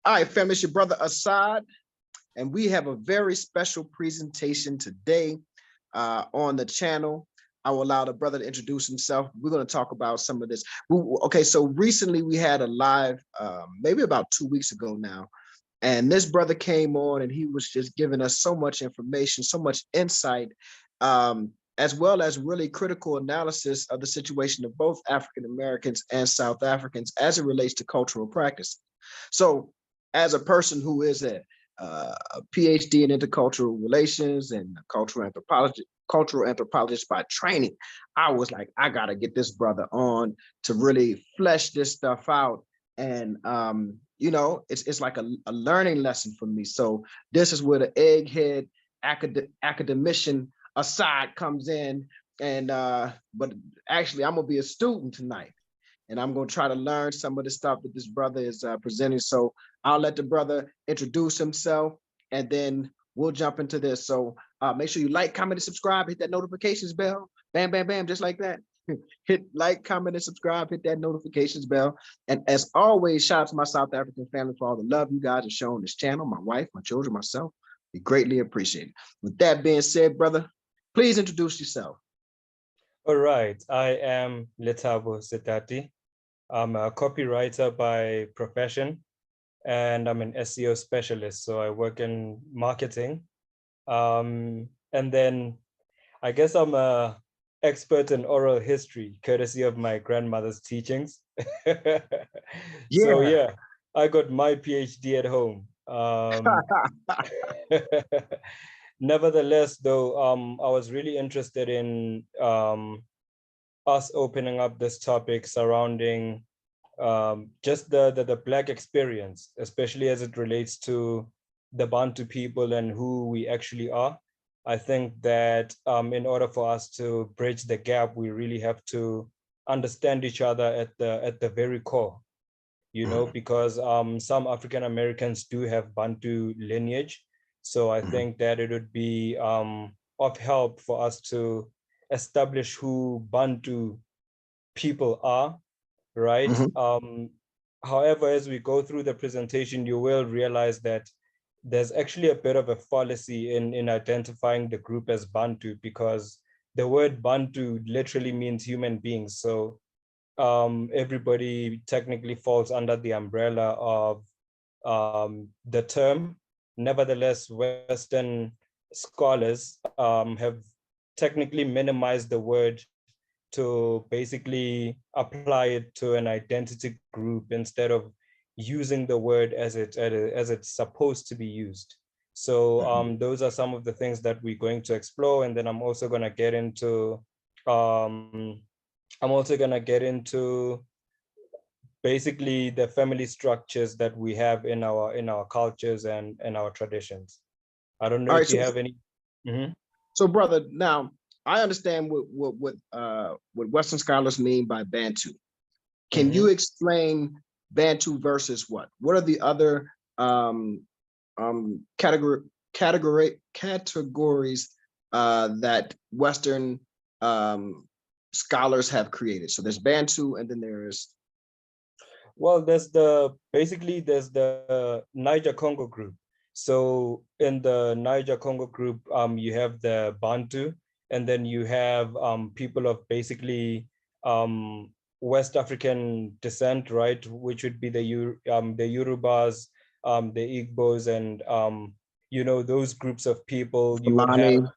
All right, fam, it's your brother Asad, and we have a very special presentation today on the channel. I will allow the brother to introduce himself. We're going to talk about some of this. Okay, so recently we had a live, maybe about 2 weeks ago now, and this brother came on and he was just giving us so much information, so much insight, as well as really critical analysis of the situation of both African Americans and South Africans as it relates to cultural practice. So as a person who is a PhD in intercultural relations and cultural anthropologist by training, I was like, I gotta get this brother on to really flesh this stuff out. And you know, it's like a learning lesson for me. So this is where the egghead academician Asad comes in, and but actually I'm gonna be a student tonight, and I'm going to try to learn some of the stuff that this brother is presenting. So I'll let the brother introduce himself, and then we'll jump into this. So make sure you like, comment, and subscribe. Hit that notifications bell. Bam, bam, bam, just like that. Hit like, comment, and subscribe. Hit that notifications bell. And as always, shout out to my South African family for all the love you guys have shown this channel, my wife, my children, myself. We greatly appreciate it. With that being said, brother, please introduce yourself. All right, I am Letabo Setati. I'm a copywriter by profession, and I'm an SEO specialist. So I work in marketing. And then I guess I'm a expert in oral history, courtesy of my grandmother's teachings. So yeah, I got my PhD at home. Nevertheless, though, I was really interested in us opening up this topic surrounding just the Black experience, especially as it relates to the Bantu people and who we actually are. I think that in order for us to bridge the gap, we really have to understand each other at the very core, you know, because some African Americans do have Bantu lineage. So I think that it would be of help for us to establish who Bantu people are, right? However, as we go through the presentation, you will realize that there's actually a bit of a fallacy in identifying the group as Bantu, because the word Bantu literally means human beings. So everybody technically falls under the umbrella of the term. Nevertheless, Western scholars have technically minimized the word to basically apply it to an identity group instead of using the word as it's supposed to be used. So those are some of the things that we're going to explore, and then I'm also going to get into basically the family structures that we have in our cultures and our traditions. I don't know if you have any. So, brother, now I understand what Western scholars mean by Bantu. Can you explain Bantu versus what? What are the other categories that Western scholars have created? So there's Bantu, and then there's. Well, there's the Niger Congo group. So in the Niger Congo group, you have the Bantu, and then you have people of basically West African descent, right? Which would be the Yorubas, the Igbos, and you know, those groups of people. You would have,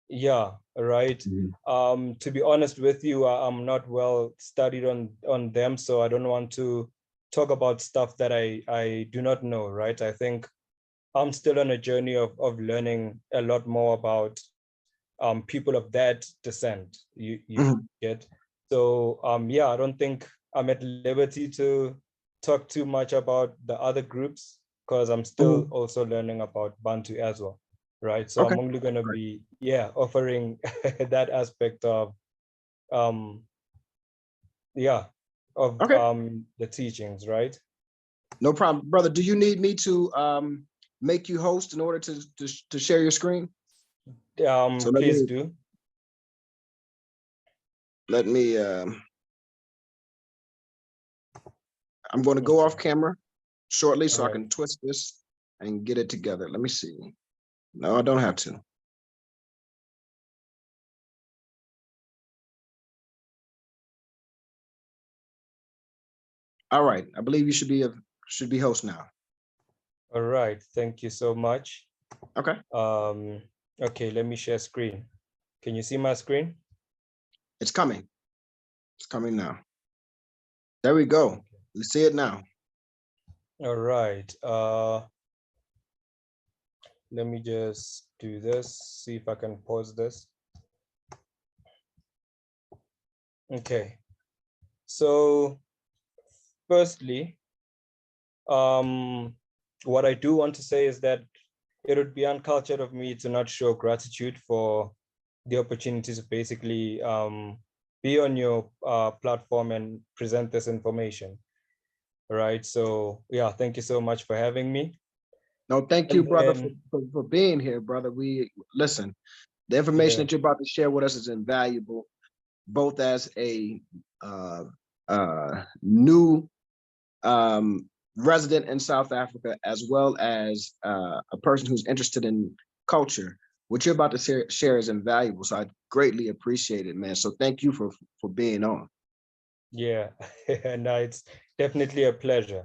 yeah, right. To be honest with you, I'm not well studied on them, so I don't want to talk about stuff that I do not know, right? I think I'm still on a journey of learning a lot more about people of that descent. You get. So yeah, I don't think I'm at liberty to talk too much about the other groups, because I'm still also learning about Bantu as well, right? So I'm only going to be offering that aspect of the teachings, right? No problem, brother. Do you need me to make you host in order to share your screen? So please do. Let me. I'm going to go off camera, shortly All so I right. can twist this and get it together. Let me see. No, I don't have to. All right, I believe you should be host now. All right. Thank you so much. Okay, Okay, let me share screen. Can you see my screen? it's coming. It's coming now. There we go. You see it now. All right. Let me just do this, see if I can pause this. Okay. So firstly, what I do want to say is that it would be uncultured of me to not show gratitude for the opportunity to basically be on your platform and present this information. Right. So yeah, thank you so much for having me. No, thank you, And brother, then, for being here, brother. We listen. The information yeah, that you're about to share with us is invaluable, both as a new resident in South Africa, as well as a person who's interested in culture. What you're about to share is invaluable. So I greatly appreciate it, man. So thank you for being on. yeah, no, it's definitely a pleasure.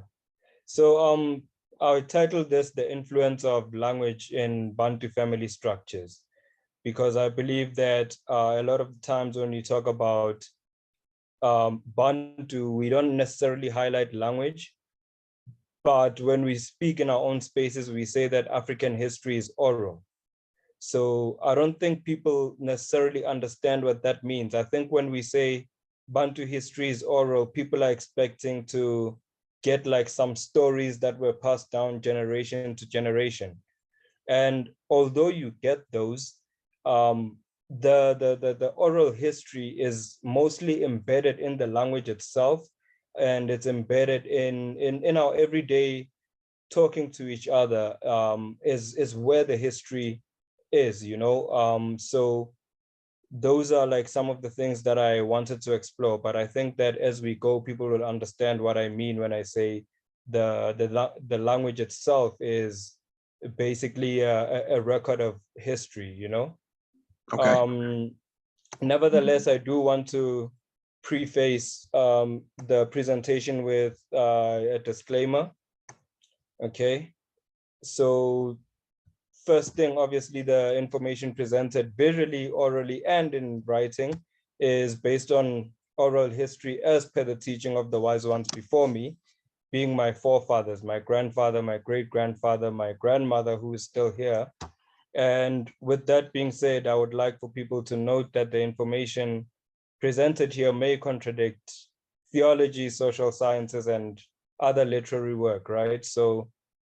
So I titled this "The Influence of Language in Bantu Family Structures," because I believe that a lot of times when you talk about Bantu, we don't necessarily highlight language, but when we speak in our own spaces, we say that African history is oral. So I don't think people necessarily understand what that means. I think when we say Bantu history is oral, people are expecting to get like some stories that were passed down generation to generation. And although you get those, the oral history is mostly embedded in the language itself, and it's embedded in our everyday talking to each other, is where the history is, you know. So those are like some of the things that I wanted to explore. But I think that as we go, people will understand what I mean when I say the language itself is basically a record of history, you know. Okay. Um, Nevertheless, I do want to preface the presentation with a disclaimer. Okay, so first thing, obviously, the information presented visually, orally, and in writing is based on oral history as per the teaching of the wise ones before me, being my forefathers, my grandfather, my great-grandfather, my grandmother, who is still here. And with that being said, I would like for people to note that the information presented here may contradict theology, social sciences, and other literary work, right? So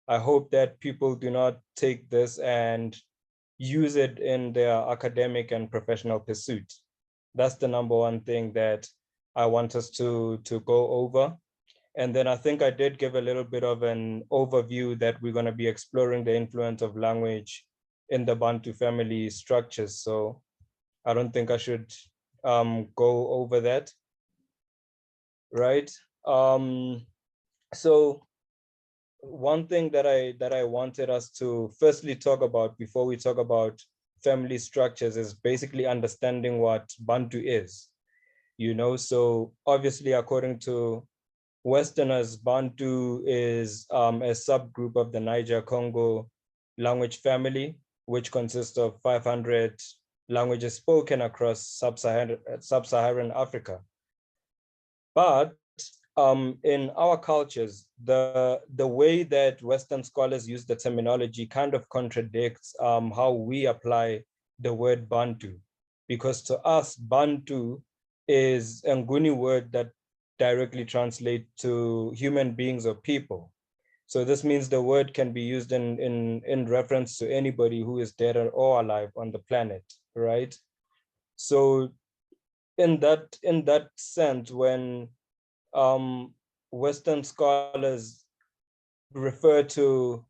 I hope that people do not take this and use it in their academic and professional pursuit. That's the number one thing that I want us to go over. And then I think I did give a little bit of an overview that we're going to be exploring the influence of language in the Bantu family structures. So I don't think I should go over that, right? Um, so one thing that I wanted us to firstly talk about before we talk about family structures is basically understanding what Bantu is. You know, so obviously, according to Westerners, Bantu is a subgroup of the Niger-Congo language family, which consists of 500 languages spoken across sub-Saharan Africa. But in our cultures, the way that Western scholars use the terminology kind of contradicts how we apply the word Bantu, because to us, Bantu is a Nguni word that directly translates to human beings or people. So this means the word can be used in reference to anybody who is dead or alive on the planet, right? So in that sense, when Western scholars refer to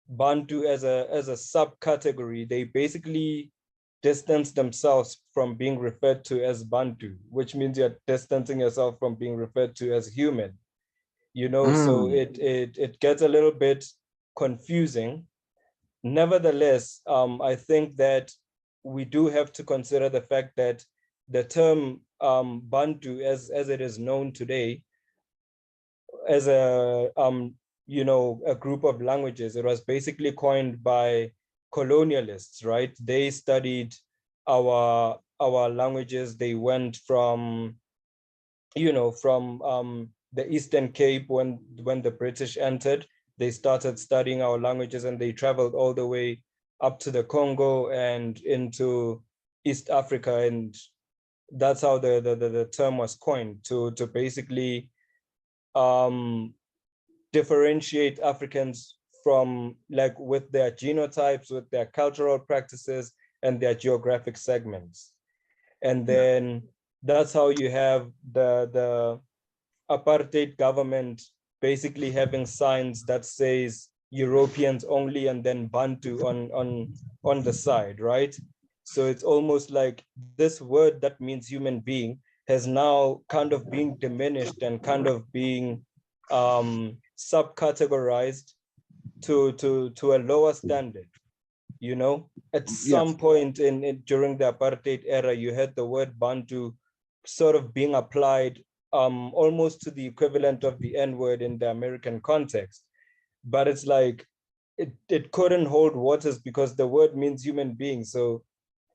Bantu as a subcategory, they basically distance themselves from being referred to as Bantu, which means you're distancing yourself from being referred to as human. you know, so it gets a little bit confusing. Nevertheless, I think that we do have to consider the fact that the term Bantu, as it is known today, as a you know, a group of languages, it was basically coined by colonialists, right? They studied our languages. They went from, you know, from the Eastern Cape when the British entered. They started studying our languages, and they traveled all the way up to the Congo and into East Africa, and that's how the term was coined, to basically differentiate Africans from, like, with their genotypes, with their cultural practices, and their geographic segments. And then that's how you have the apartheid government basically having signs that says Europeans only, and then Bantu on the side, right? So it's almost like this word that means human being has now kind of being diminished and kind of being subcategorized to a lower standard. You know, at Yes. some point during the apartheid era, you had the word Bantu sort of being applied almost to the equivalent of the N-word in the American context. But it's like it couldn't hold waters because the word means human being. So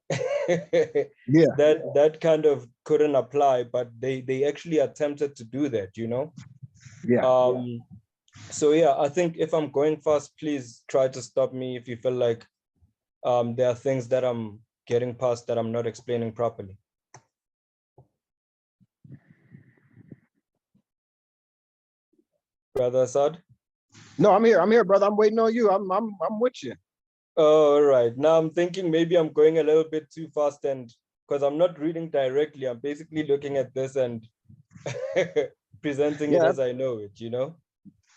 Yeah. that kind of couldn't apply, but they actually attempted to do that, you know. Yeah. So yeah, I think if I'm going fast, please try to stop me if you feel like there are things that I'm getting past that I'm not explaining properly. Brother Assad? No, I'm here. I'm here, brother. I'm waiting on you. I'm with you. Oh, all right. Now I'm thinking maybe I'm going a little bit too fast, and because I'm not reading directly, I'm basically looking at this and presenting it Yeah, as I know it, you know?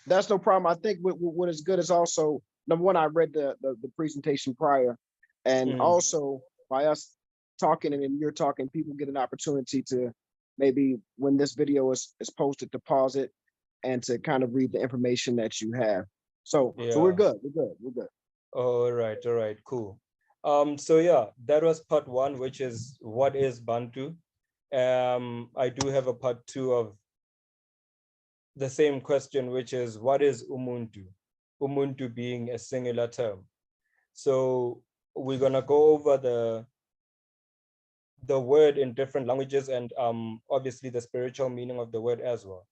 that's no problem. I think what is good is also, number one, I read the presentation prior, and Mm, also by us talking and then you're talking, people get an opportunity to maybe when this video is posted to pause it and to kind of read the information that you have. So we're yeah. good. We're good. We're good. All right, cool. So yeah, that was part one, which is what is Bantu. I do have a part two of the same question, which is what is Ubuntu? Ubuntu being a singular term. So we're gonna go over the word in different languages and obviously the spiritual meaning of the word as well.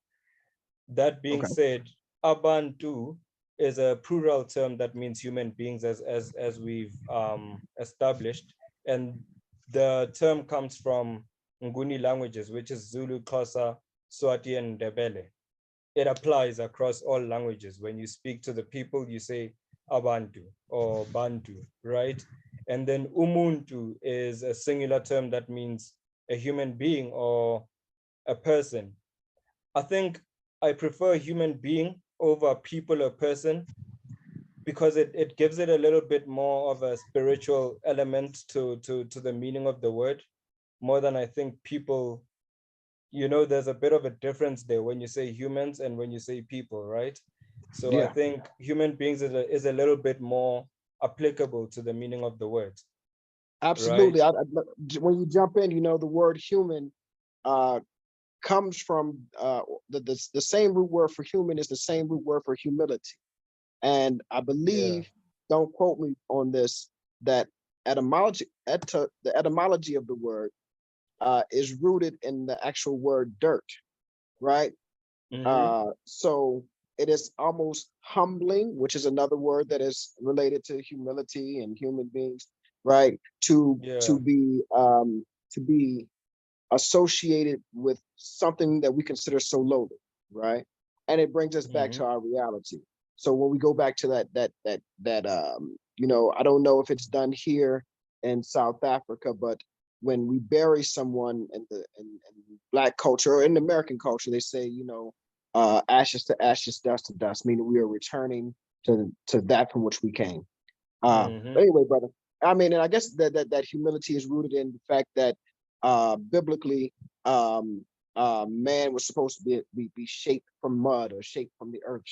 That being Okay. said, Abantu is a plural term that means human beings, as we've established, and the term comes from Nguni languages, which is Zulu, Xhosa, Swati, and Ndebele. It applies across all languages. When you speak to the people, you say Abantu or Bantu, right? And then Umuntu is a singular term that means a human being or a person. I think I prefer human being over people or person because it gives it a little bit more of a spiritual element to the meaning of the word, more than I think people, you know, there's a bit of a difference there when you say humans and when you say people, right? So I Yeah, think human beings is a little bit more applicable to the meaning of the word, absolutely. right? When you jump in, the word human uh, comes from the same root word for human is the same root word for humility. And I Yeah. believe, don't quote me on this, that the etymology of the word is rooted in the actual word dirt, right? Mm-hmm. So it is almost humbling, which is another word that is related to humility and human beings, right? To Yeah. be associated with something that we consider so lowly, right? And it brings us back Mm-hmm. to our reality. So when we go back to I don't know if it's done here in South Africa, but when we bury someone in Black culture or in American culture, they say, ashes to ashes, dust to dust, meaning we are returning to that from which we came. Mm-hmm. Anyway, brother, I mean, and I guess that humility is rooted in the fact that biblically, man was supposed to be shaped from mud or shaped from the earth,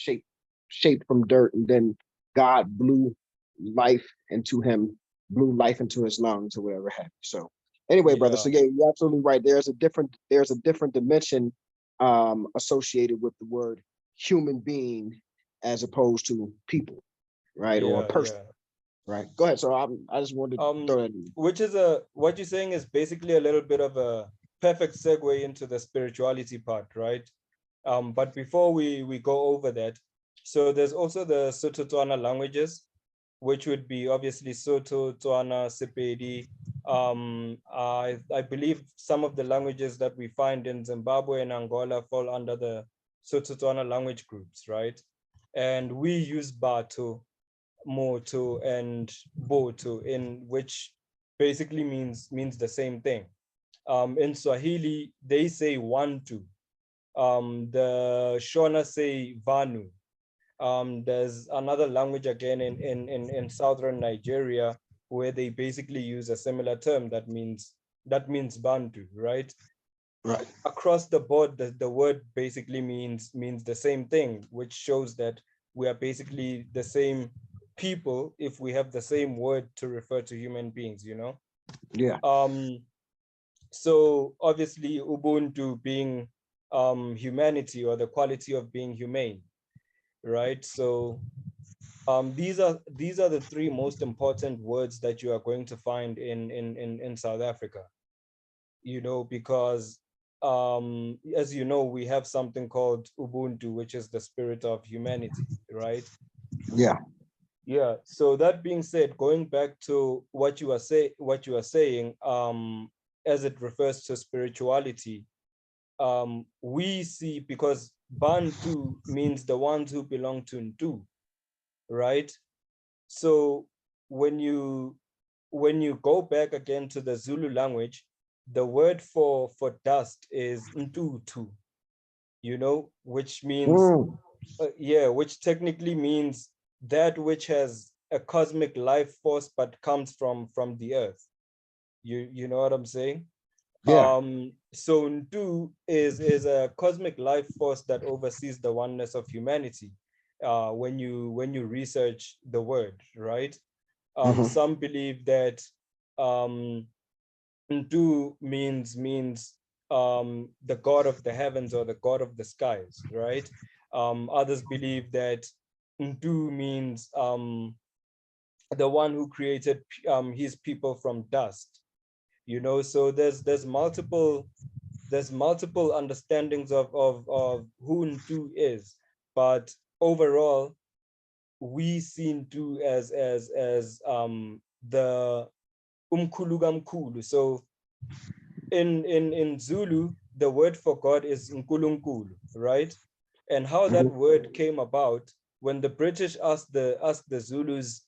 shaped from dirt, and then God blew life into him, blew life into his lungs or whatever happened. So anyway, brother, so Yeah, yeah, you're absolutely right. There's a different dimension associated with the word human being as opposed to people, right? Or yeah, person, yeah. right? Go ahead. So I just wanted to throw that in. Which is what you're saying is basically a little bit of a perfect segue into the spirituality part, right? But before we go over that, so there's also the Sotho Tswana languages, which would be obviously Sotho, Tswana, Sepedi. I believe some of the languages that we find in Zimbabwe and Angola fall under the Sotho Tswana language groups, right? And we use Bato, Moto, and Boto, in which basically means the same thing. In Swahili, they say Wantu. The Shona say Vanu. There's another language again in southern Nigeria where they basically use a similar term that means Bantu, right? Right. Across the board, the word basically means the same thing, which shows that we are basically the same people if we have the same word to refer to human beings, you know? Yeah. Um, so obviously Ubuntu being humanity or the quality of being humane, right? So these are the three most important words that you are going to find in South Africa, you know, because as you know, we have something called Ubuntu, which is the spirit of humanity, right? Yeah. Yeah. So that being said, going back to what you are saying, as it refers to spirituality, we see, because Bantu means the ones who belong to Ntu, right? So when you go back again to the Zulu language, the word for dust is Ntutu, you know, which means Mm, yeah, which technically means that which has a cosmic life force but comes from the earth. You know what I'm saying? yeah. So Ntu is a cosmic life force that oversees the oneness of humanity. When you research the word, right? Hmm. Some believe that um, Ntu means the god of the heavens or the god of the skies, right? Others believe that Ntu means the one who created his people from dust. You know, so there's multiple understandings of who Ntu is, but overall we see Ntu as the umkulugamkulu. So in Zulu, the word for God is nkulunkulu, right? And how that Hmm. word came about, when the British asked the Zulus,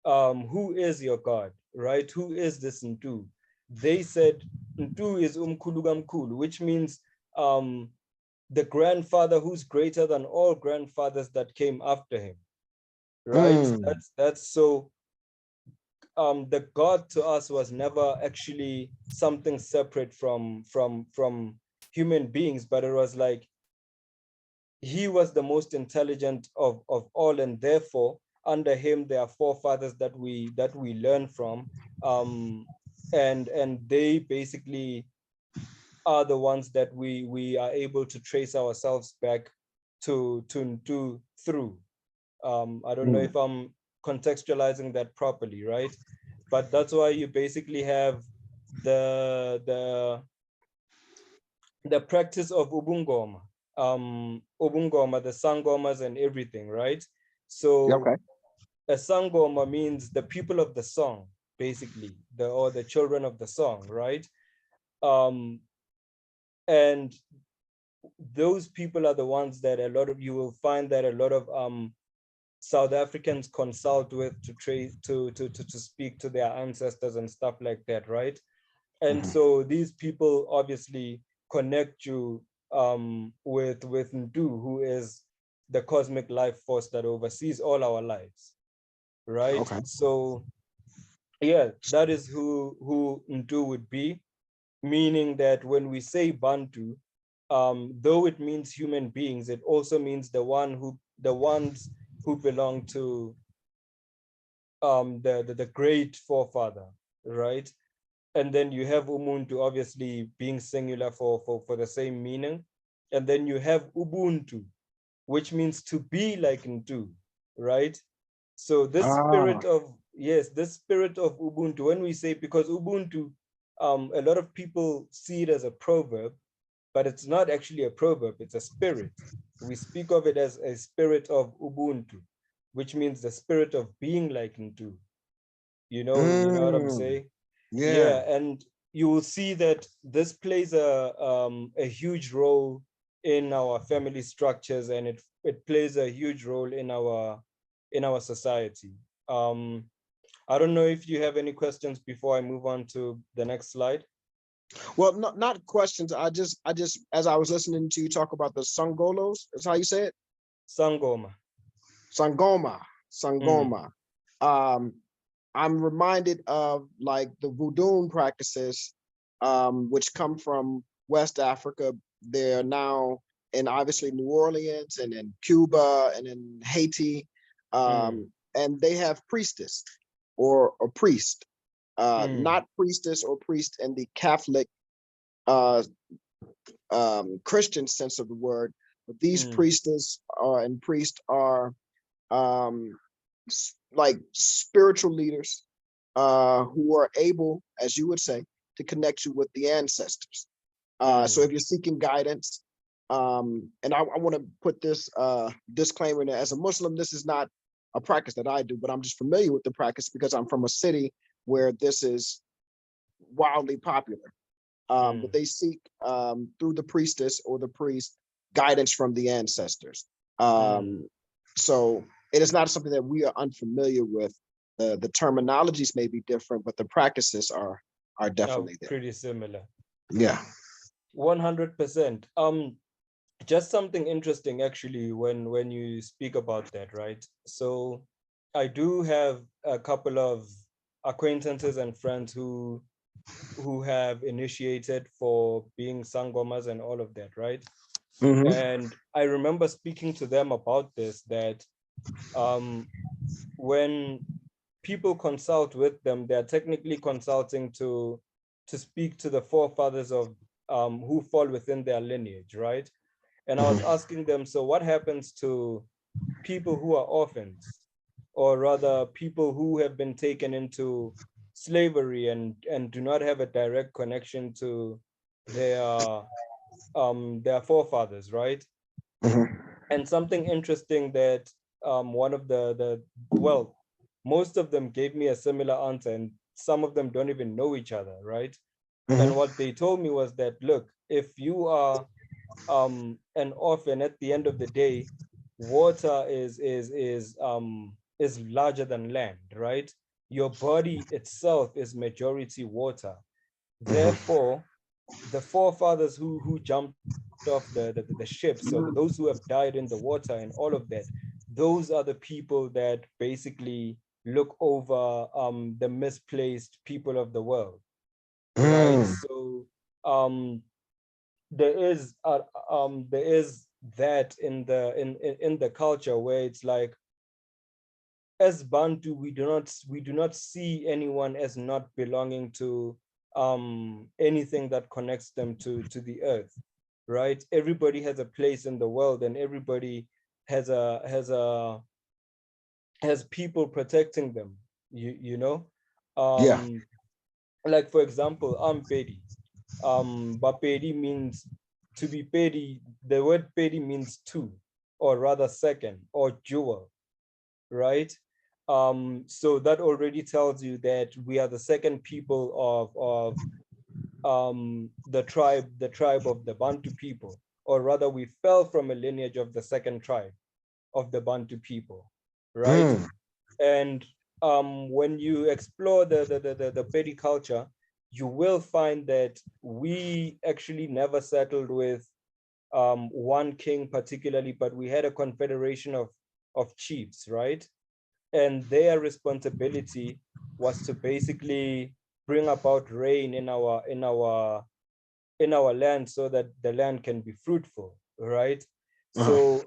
who is your God, right? Who is this Ntu? They said Ntu is umkulugamkulu, which means the grandfather who's greater than all grandfathers that came after him, right? Mm. That's so the God to us was never actually something separate from human beings, but it was like he was the most intelligent of all, and therefore under him there are forefathers that we learn from, um, and they basically are the ones that we are able to trace ourselves back to through. I don't know Mm. if I'm contextualizing that properly, right? But that's why you basically have the the the practice of ubungoma, ubungoma, the sangomas and everything, right? Yeah, So okay. a sangoma means the people of the song, basically, the children of the song, right? Um, and those people are the ones that you will find that a lot of South Africans consult with to trade to speak to their ancestors and stuff like that, right? And Hmm. so these people obviously connect you with Ndu, who is the cosmic life force that oversees all our lives, right? Okay. So yeah, that is who Ndu would be, meaning that when we say Bantu, though it means human beings, it also means the ones who belong to the great forefather, right? And then you have umuntu obviously being singular for the same meaning. And then you have ubuntu, which means to be like unto, right? So this Ah. spirit of, yes, this spirit of ubuntu, when we say, because ubuntu, a lot of people see it as a proverb, but it's not actually a proverb, it's a spirit. We speak of it as a spirit of ubuntu, which means the spirit of being like unto. You know what I'm Mm, saying? yeah. Yeah, and you will see that this plays a huge role in our family structures, and it plays a huge role in our society. Um, I don't know if you have any questions before I move on to the next slide. Well, not questions. As I was listening to you talk about the Sangolos, that's how you say it? Sangoma. Sangoma. Mm, Sangoma. Um, I'm reminded of like the voodoo practices, which come from West Africa. They're now in obviously New Orleans and in Cuba and in Haiti. mm, And they have priestess or priest, mm, not priestess or priest in the Catholic uh, Christian sense of the word, but these mm, priestess and priest are um, like spiritual leaders who are able, as you would say, to connect you with the ancestors. So mm. if you're seeking guidance, and I want to put this disclaimer in there, as a Muslim, this is not a practice that I do, but I'm just familiar with the practice because I'm from a city where this is wildly popular. But Mm. they seek through the priestess or the priest guidance from the ancestors. Mm. Um, so it is not something that we are unfamiliar with. The terminologies may be different, but the practices are Oh, definitely there. pretty similar. Yeah. 100%. Just something interesting actually when you speak about that, right? So I do have a couple of acquaintances and friends who have initiated for being sangomas and all of that, right? Mm-hmm. And I remember speaking to them about this, that um, when people consult with them, they're technically consulting to speak to the forefathers of who fall within their lineage, right? And I was Mm-hmm. asking them, so what happens to people who are orphans, or rather people who have been taken into slavery and do not have a direct connection to their their forefathers, right? Mm-hmm. And something interesting that one of the well, most of them gave me a similar answer, and some of them don't even know each other, right? And Mm-hmm. what they told me was that, look, if you are an orphan, at the end of the day, water is larger than land, right? Your body itself is majority water. Mm-hmm. Therefore, the forefathers who jumped off the ships, or those who have died in the water and all of that, those are the people that basically look over the misplaced people of the world, right? Mm. So um, there is that in in the culture where it's like, as Bantu, we do not see anyone as not belonging to anything that connects them to the earth, right? Everybody has a place in the world, and everybody has has people protecting them. You know, Yeah. um, like for example, I'm Pedi. But Pedi means to be Pedi. The word Pedi means two, or rather second, or jewel, right? So that already tells you that we are the second people of the tribe of the Bantu people, or rather, we fell from a lineage of the second tribe of the Bantu people, right? Mm. And when you explore the Pedi culture, you will find that we actually never settled with one king particularly, but we had a confederation of chiefs, right? And their responsibility was to basically bring about rain in our in our land so that the land can be fruitful, right? So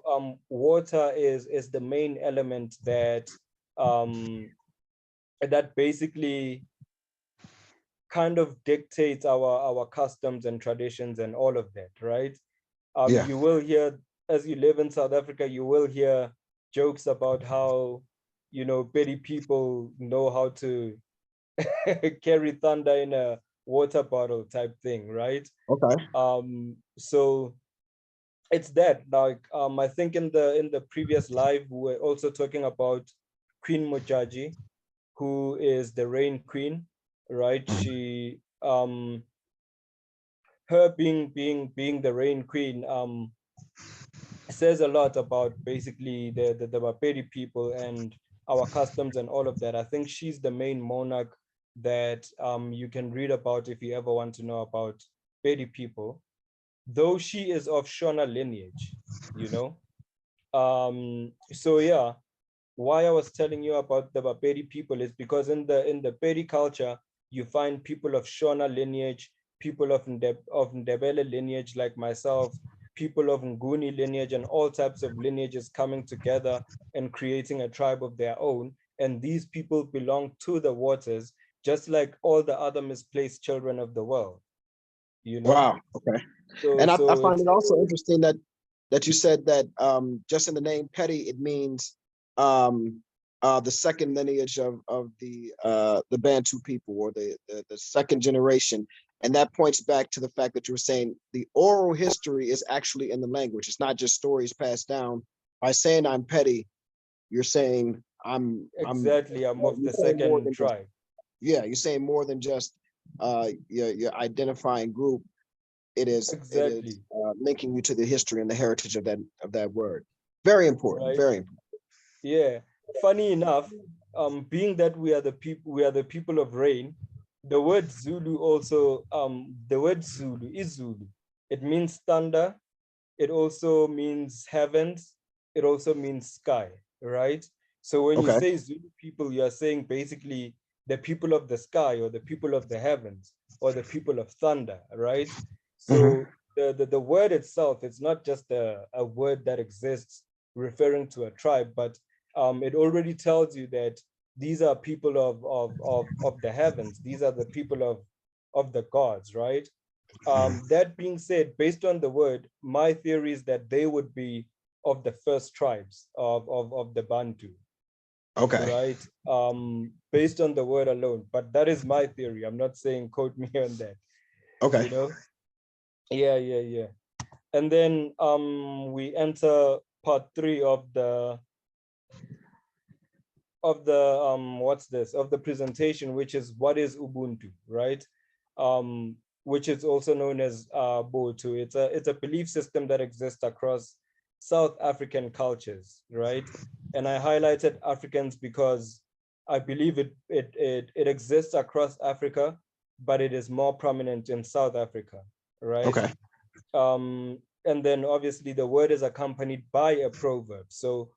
water is the main element that basically kind of dictates our customs and traditions and all of that, right? Yeah. You will hear, as you live in South Africa, you will hear jokes about how, petty people know how to carry thunder in a water bottle type thing, right? Okay. So it's that, like, I think in the previous live we were also talking about Queen Mojaji, who is the rain queen, right? She her being the rain queen says a lot about basically the Bapedi people and our customs and all of that. I think she's the main monarch that you can read about if you ever want to know about Pedi people, though she is of Shona lineage, you know. So yeah, why I was telling you about the Bapedi people is because in the Pedi culture, you find people of Shona lineage, people of Ndebele lineage like myself, people of Nguni lineage, and all types of lineages coming together and creating a tribe of their own. And these people belong to the waters, just like all the other misplaced children of the world, you know? Wow. Okay. So And I so find it's it also interesting that you said that just in the name Petty, it means um, the second lineage of the Bantu people, or the second generation. And that points back to the fact that you were saying the oral history is actually in the language. It's not just stories passed down. By saying I'm Petty, you're saying exactly, I'm of you're the saying more second than just, tribe. yeah, you're saying more than just your identifying group. It is Exactly, linking you to the history and the heritage of that word. Very important. right? Very important. Yeah. Funny enough, being that we are the people of rain, the word Zulu also, the word Zulu is Zulu. It means thunder. It also means heavens. It also means sky, right? So when you Okay. say Zulu people, you are saying basically the people of the sky or the people of the heavens or the people of thunder, right? Hmm. So the word itself, it's not just a word that exists referring to a tribe, but it already tells you that these are people of the heavens. These are the people of the gods, right? That being said, based on the word, my theory is that they would be of the first tribes of the Bantu, Okay. right? Based on the word alone. But that is my theory. I'm not saying quote me on that, Okay. you know? Yeah, yeah, yeah. And then we enter part 3 of the presentation, which is what is Ubuntu, right? Which is also known as Botu. It's a belief system that exists across South African cultures, right? And I highlighted Africans because I believe it exists across Africa, but it is more prominent in South Africa, right? Okay. And then obviously the word is accompanied by a proverb. So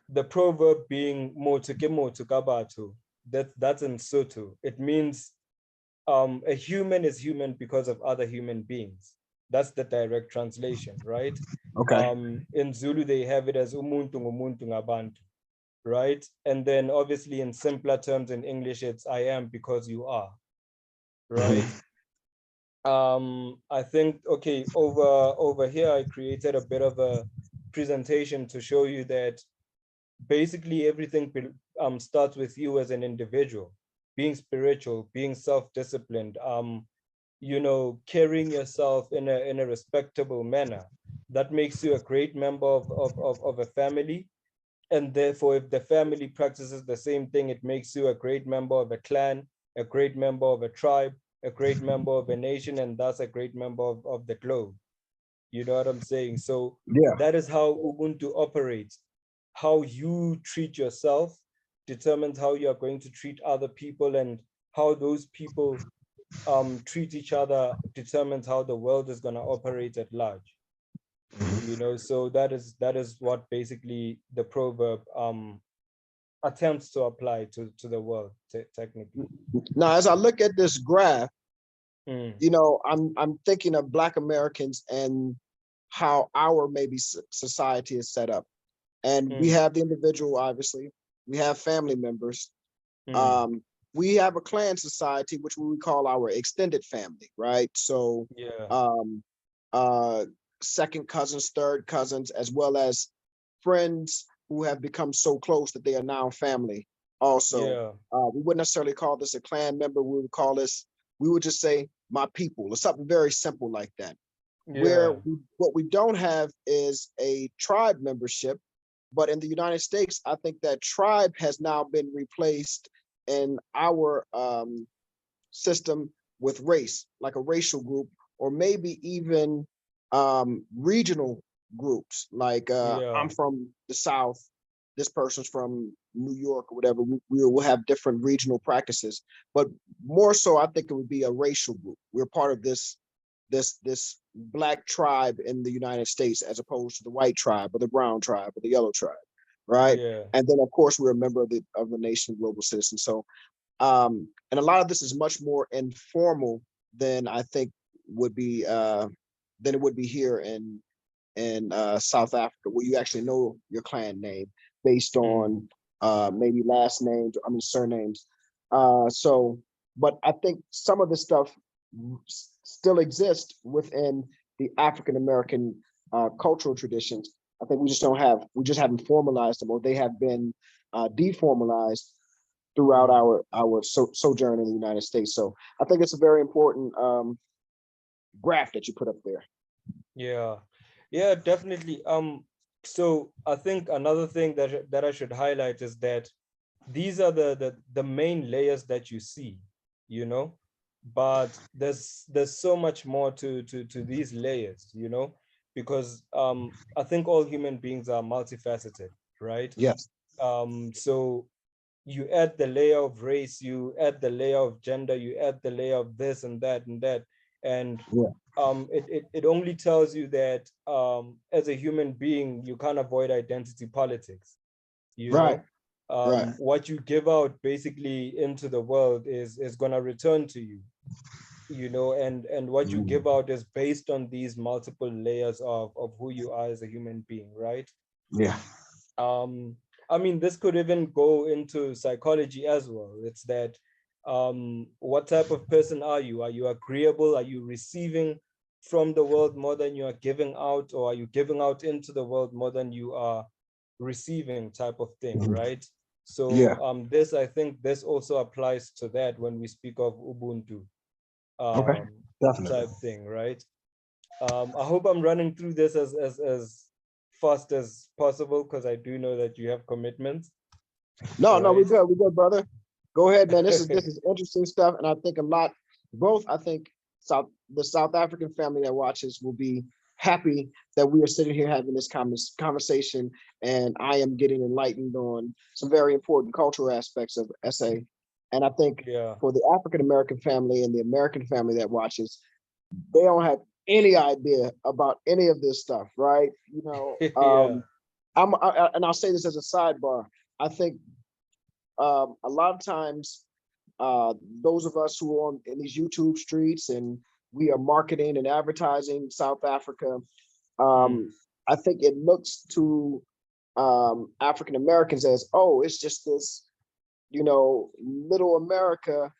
the proverb being motuke motukabatu, that's in Sotho. It means a human is human because of other human beings. That's the direct translation, right? Okay. In Zulu, they have it as umuntu ngumuntu ngabantu, right? And then obviously in simpler terms in English, it's I am because you are, right? Hmm. I think, okay, over here, I created a bit of a presentation to show you that basically everything starts with you as an individual, being spiritual, being self-disciplined, carrying yourself in a respectable manner. That makes you a great member of a family. And therefore, if the family practices the same thing, it makes you a great member of a clan, a great member of a tribe, a great member of a nation, and thus a great member of the globe. You know what I'm saying? So Yeah. that is how Ubuntu operates. How you treat yourself determines how you are going to treat other people, and how those people treat each other determines how the world is going to operate at large. So that is what basically the proverb attempts to apply to the world technically. Now, as I look at this graph, mm, You know, I'm thinking of Black Americans and how our maybe society is set up. And we mm, have the individual, obviously. We have family members. mm, Um, we have a clan society, which we would call our extended family, right? So yeah, um, uh, second cousins, third cousins, as well as friends who have become so close that they are now family. Also, yeah, we wouldn't necessarily call this a clan member. We would call this, we would just say my people, or something very simple like that. Where yeah, what we don't have is a tribe membership, but in the United States, I think that tribe has now been replaced in our system with race, like a racial group, or maybe even regional groups. Like yeah, I'm from the South, this person's from New York or whatever. We will have different regional practices, but more so, I think it would be a racial group. We're part of this Black tribe in the United States, as opposed to the white tribe or the brown tribe or the yellow tribe, right? yeah, And then of course we're a member of the nation, global citizen. So and a lot of this is much more informal than I think would be than it would be here in South Africa, where you actually know your clan name based mm, on maybe last names, I mean surnames. So, but I think some of this stuff still exists within the African American cultural traditions. I think we just haven't formalized them, or they have been deformalized throughout mm, our sojourn in the United States. So I think it's a very important graph that you put up there. yeah, yeah, definitely. So I think another thing that I should highlight is that these are the main layers that you see, you know, but there's so much more to these layers, you know, because I think all human beings are multifaceted, right? Yes. So you add the layer of race, you add the layer of gender, you add the layer of this and that, and Yeah. it only tells you that as a human being you can't avoid identity politics, you Right. know. Right. What you give out basically into the world is going to return to you, you know, and what you Mm. give out is based on these multiple layers of who you are as a human being, right? Yeah. um I mean, this could even go into psychology as well. It's that what type of person are you agreeable, are you receiving from the world more than you are giving out, or are you giving out into the world more than you are receiving, type of thing, Mhm. right? So Yeah. this, I think this also applies to that when we speak of ubuntu, Okay. um Definitely. type thing, right? I hope I'm running through this as fast as possible, because I do know that you have commitments, No, no, we're right? good. We're good, brother. Go ahead, man. This is interesting stuff, and I think a lot. Both, I think, the South African family that watches will be happy that we are sitting here having this conversation, and I am getting enlightened on some very important cultural aspects of SA. And I think Yeah. for the African American family and the American family that watches, they don't have any idea about any of this stuff, right? You know, Yeah. and I'll say this as a sidebar. I think a lot of times, those of us who are in these YouTube streets and we are marketing and advertising South Africa, Mm, um, I think it looks to African Americans as, oh, it's just this, little America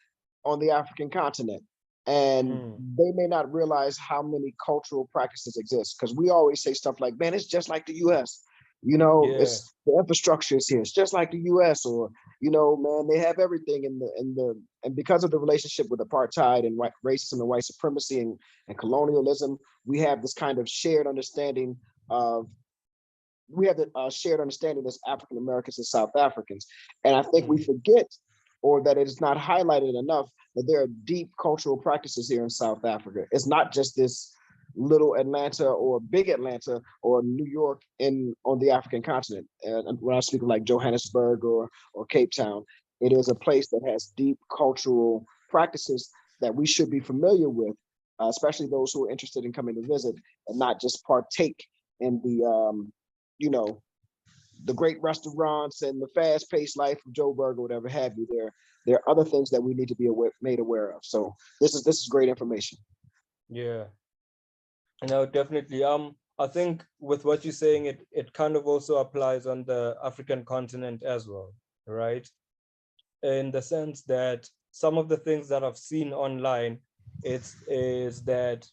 on the African continent. And mm, they may not realize how many cultural practices exist, because we always say stuff like, man, it's just like the US. yeah. It's the infrastructure is here. It's just like the US, or, man, they have everything and because of the relationship with apartheid and white racism and white supremacy and colonialism, we have this kind of shared understanding of we have a shared understanding as African Americans and South Africans. And I think we Mm, forget, or that it is not highlighted enough, that there are deep cultural practices here in South Africa. It's not just this little Atlanta or big Atlanta or New York on the African continent. And when I speak of like Johannesburg or Cape Town, it is a place that has deep cultural practices that we should be familiar with, especially those who are interested in coming to visit and not just partake in the you know the great restaurants and the fast-paced life of Joe Burger, whatever have you. There are other things that we need to be made aware of. So this is great information. Yeah. No, definitely. I think with what you're saying, it kind of also applies on the African continent as well, right? In the sense that some of the things that I've seen online, is that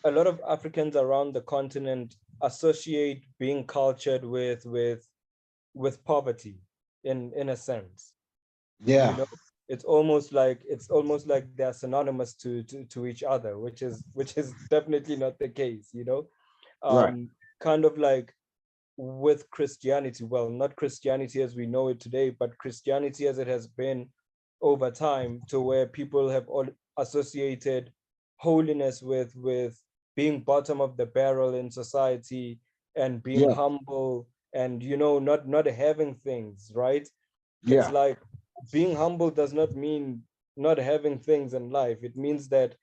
a lot of Africans around the continent associate being cultured with poverty in a sense. You Yeah, know, it's almost like they're synonymous to each other, which is definitely not the case, you know. right. Kind of like with Christianity, well, not Christianity as we know it today, but Christianity as it has been over time, to where people have all associated holiness with being bottom of the barrel in society, and being Yeah, humble, and not having things, right? It's yeah, like being humble does not mean not having things in life. It means that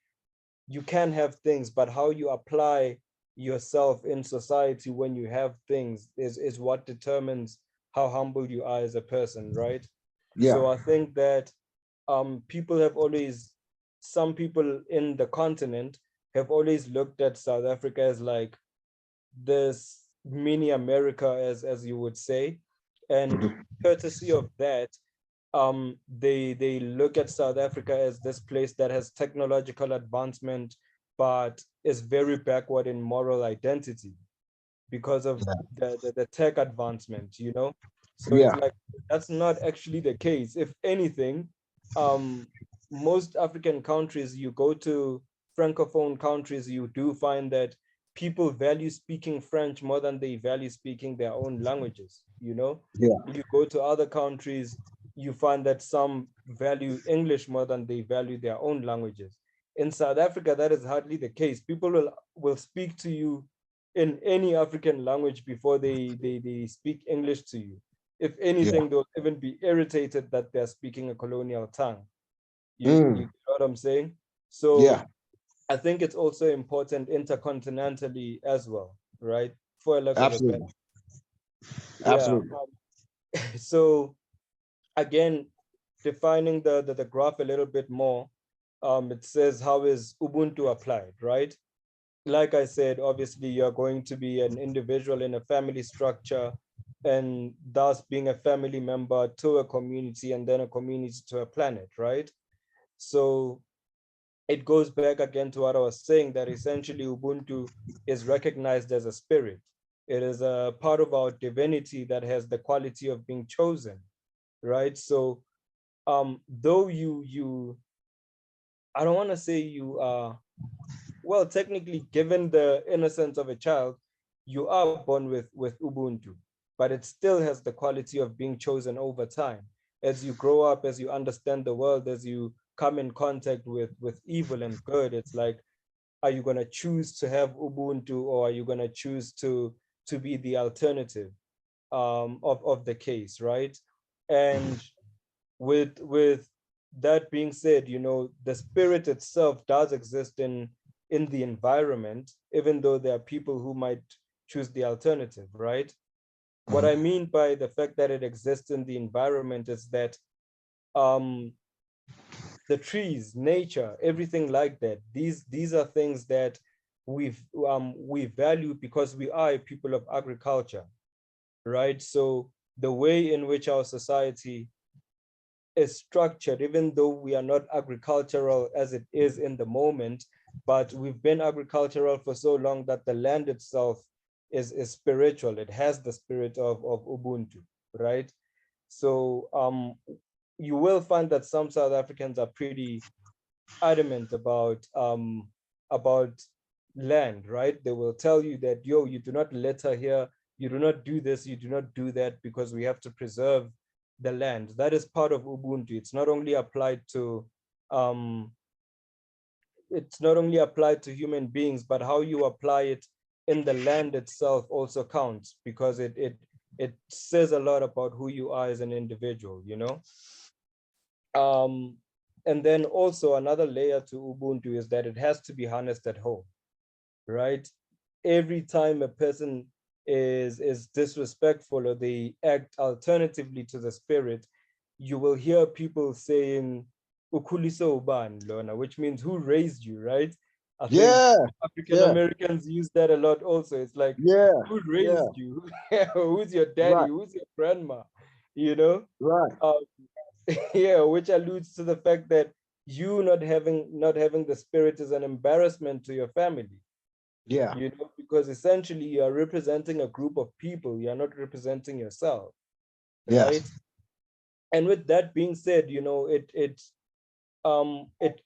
you can have things, but how you apply yourself in society when you have things is what determines how humble you are as a person, right? yeah. So I think that people have always, some people in the continent have always looked at South Africa as like this mini America, as you would say. And Mhm. courtesy of that, they look at South Africa as this place that has technological advancement, but is very backward in moral identity because of the tech advancement, you know? So it's Yeah, like, that's not actually the case. If anything, um, most African countries, you go to Francophone countries, you do find that people value speaking French more than they value speaking their own languages, you know? yeah, You go to other countries, you find that some value English more than they value their own languages. In South Africa, that is hardly the case. People will speak to you in any African language before they speak English to you. If yeah. anything, they'll even be irritated that they're speaking a colonial tongue. You Mm, know what I'm saying? So yeah, I think it's also important intercontinentally as well, right? For a lack of a better. absolutely, Yeah. absolutely. So again, defining the graph a little bit more, it says how is Ubuntu applied, right? Like I said, obviously you're going to be an individual in a family structure, and thus being a family member to a community, and then a community to a planet, right? So it goes back again to what I was saying, that essentially Ubuntu is recognized as a spirit. It is a part of our divinity that has the quality of being chosen, right? So though you I don't want to say you are, well, technically, given the innocence of a child, you are born with Ubuntu, but it still has the quality of being chosen over time. As you grow up, as you understand the world, as you come in contact with evil and good, it's like, are you going to choose to have Ubuntu, or are you going to choose to be the alternative of the case, right? And with that being said, the spirit itself does exist in the environment, even though there are people who might choose the alternative, right? What I Mhm. mean by the fact that it exists in the environment is that um the trees, nature, everything like that, these are things that we value because we are a people of agriculture, right? So the way in which our society is structured, even though we are not agricultural as it is in the moment, but we've been agricultural for so long that the land itself is spiritual. It has the spirit of Ubuntu, right? So you will find that some South Africans are pretty adamant about land, right? They will tell you that, yo, you do not litter here, you do not do this, you do not do that, because we have to preserve the land. That is part of Ubuntu. Um, it's not only applied to human beings, but how you apply it in the land itself also counts, because it says a lot about who you are as an individual, you know? Um, and then also another layer to Ubuntu is that it has to be harnessed at home, right? Every time a person is disrespectful, or they act alternatively to the spirit, you will hear people saying "Ukhulisa ubani lona," which means who raised you, right? I think Yeah. African Yeah. Americans use that a lot also. It's like, Yeah. who Yeah. raised you? Who's your daddy? Right. Who's your grandma? You know? Right. Um, yeah, which alludes to the fact that you not having the spirit is an embarrassment to your family, Yeah. because essentially you are representing a group of people, you are not representing yourself, Yes. right? And with that being said, it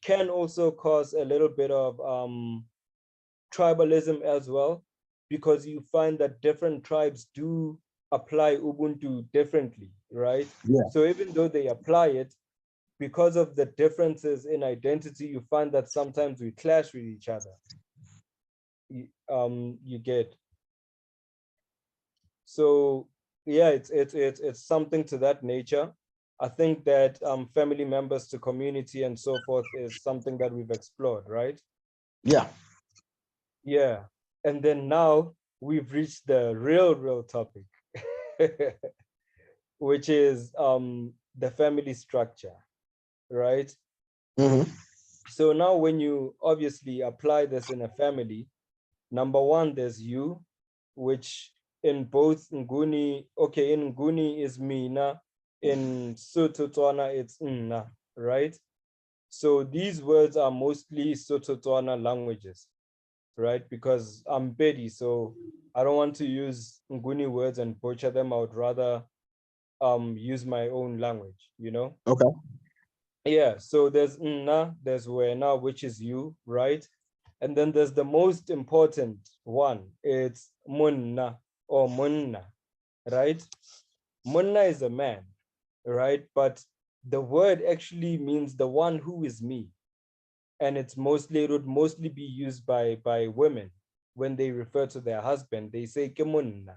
can also cause a little bit of tribalism as well, because you find that different tribes do apply Ubuntu differently, right? Yeah. So even though they apply it, because of the differences in identity, you find that sometimes we clash with each other. You get. So yeah, it's something to that nature. I think that family members to community and so forth is something that we've explored, right? Yeah. Yeah. And then now we've reached the real topic, which is the family structure, right? Hmm. So now when you obviously apply this in a family, number one, there's you, which in both Nguni, okay, in Nguni is Mina, in Sotho-Tswana it's Nna, right? So these words are mostly Sotho-Tswana languages, right? Because I'm Pedi, so I don't want to use Nguni words and butcher them. I would rather use my own language, Okay. Yeah, so there's Nna, there's Wena, which is you, right? And then there's the most important one. It's Munna or Munna, right? Munna is a man, right? But the word actually means the one who is me. And it would mostly be used by women when they refer to their husband. They say Kemunna,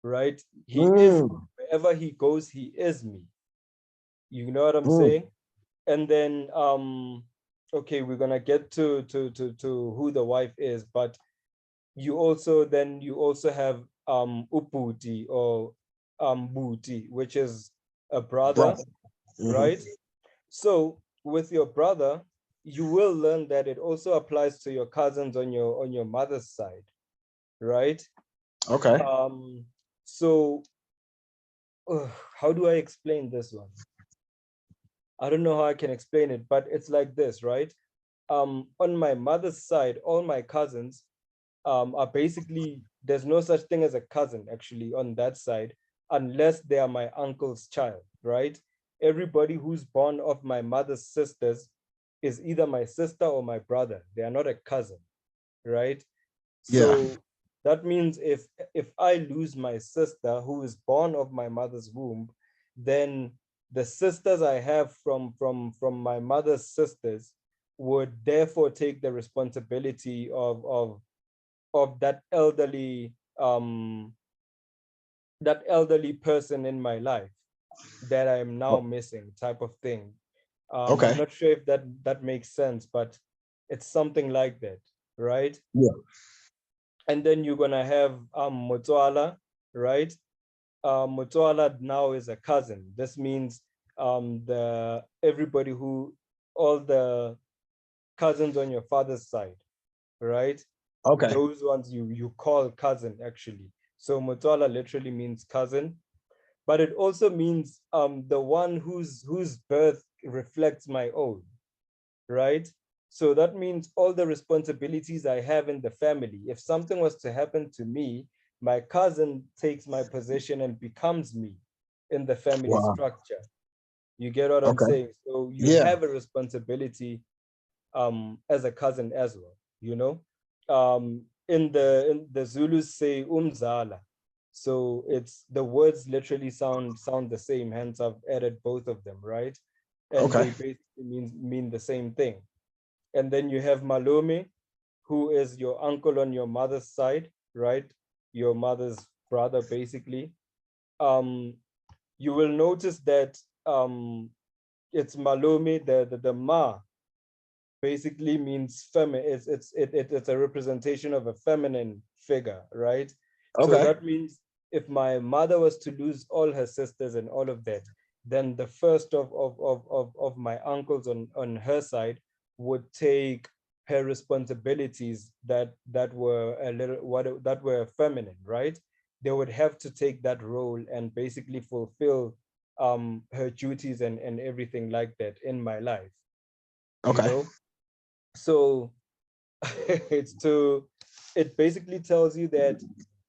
right? He is, Mm. wherever he goes, he is me. You know what I'm Mm. saying? And then okay, we're gonna get to who the wife is, but you also have uputi or buti, which is a brother, Brother. Hmm. right? So with your brother, you will learn that it also applies to your cousins on your mother's side, right? Okay. um so how do I explain this one? I don't know how I can explain it, but it's like this, right? On my mother's side, all my cousins are basically, there's no such thing as a cousin actually on that side, unless they are my uncle's child, right? Everybody who's born of my mother's sisters is either my sister or my brother. They are not a cousin, right? Yeah. So that means if I lose my sister who is born of my mother's womb, then the sisters I have from my mother's sisters would therefore take the responsibility of that elderly person in my life that I am now O- missing, type of thing. I'm Okay. not sure if that makes sense, but it's something like that, right? Yeah. And then you're gonna have Motswala, right? Motswala now is a cousin. This means the everybody who all the cousins on your father's side, right? Okay. Those ones you call cousin actually. So Motswala literally means cousin, but it also means the one whose birth reflects my own, right? So that means all the responsibilities I have in the family. If something was to happen to me, my cousin takes my position and becomes me in the family Wow. structure. You get what I'm Okay. saying? So you Yeah. have a responsibility as a cousin as well, you know? In the Zulus say umzala. So it's the words literally sound the same, hence I've added both of them, right? And Okay. they basically mean the same thing. And then you have Malome, who is your uncle on your mother's side, right? Your mother's brother, basically. Um, you will notice that it's Malome, the ma basically means feminine. It's a representation of a feminine figure, right? So Okay. that means if my mother was to lose all her sisters and all of that, then the first of my uncles on her side would take her responsibilities that were a little that were feminine, right? They would have to take that role and basically fulfill her duties and everything like that in my life, you Okay. know? So it's to it basically tells you that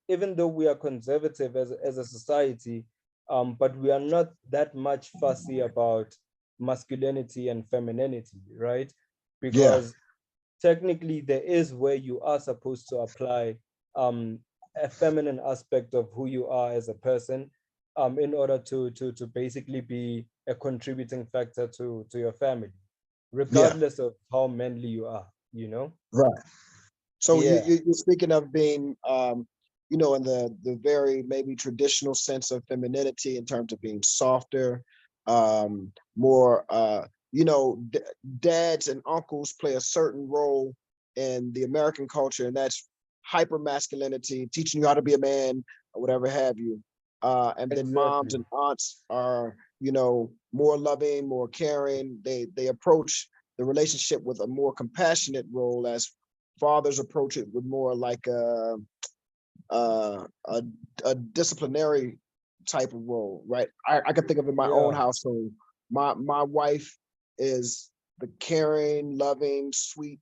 even though we are conservative as a society, but we are not that much fussy about masculinity and femininity, right? Yeah. Because technically there is where you are supposed to apply um, a feminine aspect of who you are as a person, in order to basically be a contributing factor to your family, Yeah. regardless of how manly you are, you know? Right. So Yeah, you're speaking of being, in the very maybe traditional sense of femininity in terms of being softer, more, dads and uncles play a certain role in the American culture, and that's hyper masculinity, teaching you how to be a man or whatever have you. And then moms exactly. and aunts are, more loving, more caring. They approach the relationship with a more compassionate role, as fathers approach it with more like a, a disciplinary type of role, right? I can think of in my own Yeah. household. My wife is the caring, loving, sweet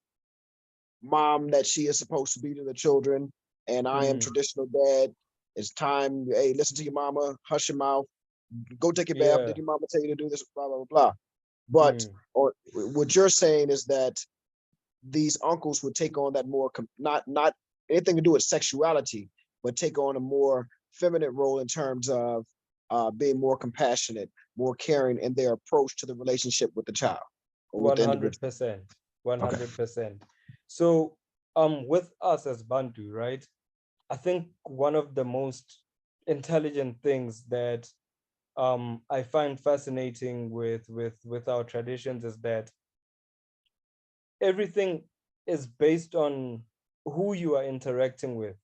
mom that she is supposed to be to the children, and I am Mm, traditional dad. It's time. Hey, listen to your mama. Hush your mouth. Go take your bath. yeah. Did your mama tell you to do this? Blah blah blah blah. But Mm, or what you're saying is that these uncles would take on that more not anything to do with sexuality, but take on a more feminine role in terms of being more compassionate, more caring in their approach to the relationship with the child or with the individual. 100%. Okay. 100%. So, with us as Bantu, right? I think one of the most intelligent things that I find fascinating with our traditions is that everything is based on who you are interacting with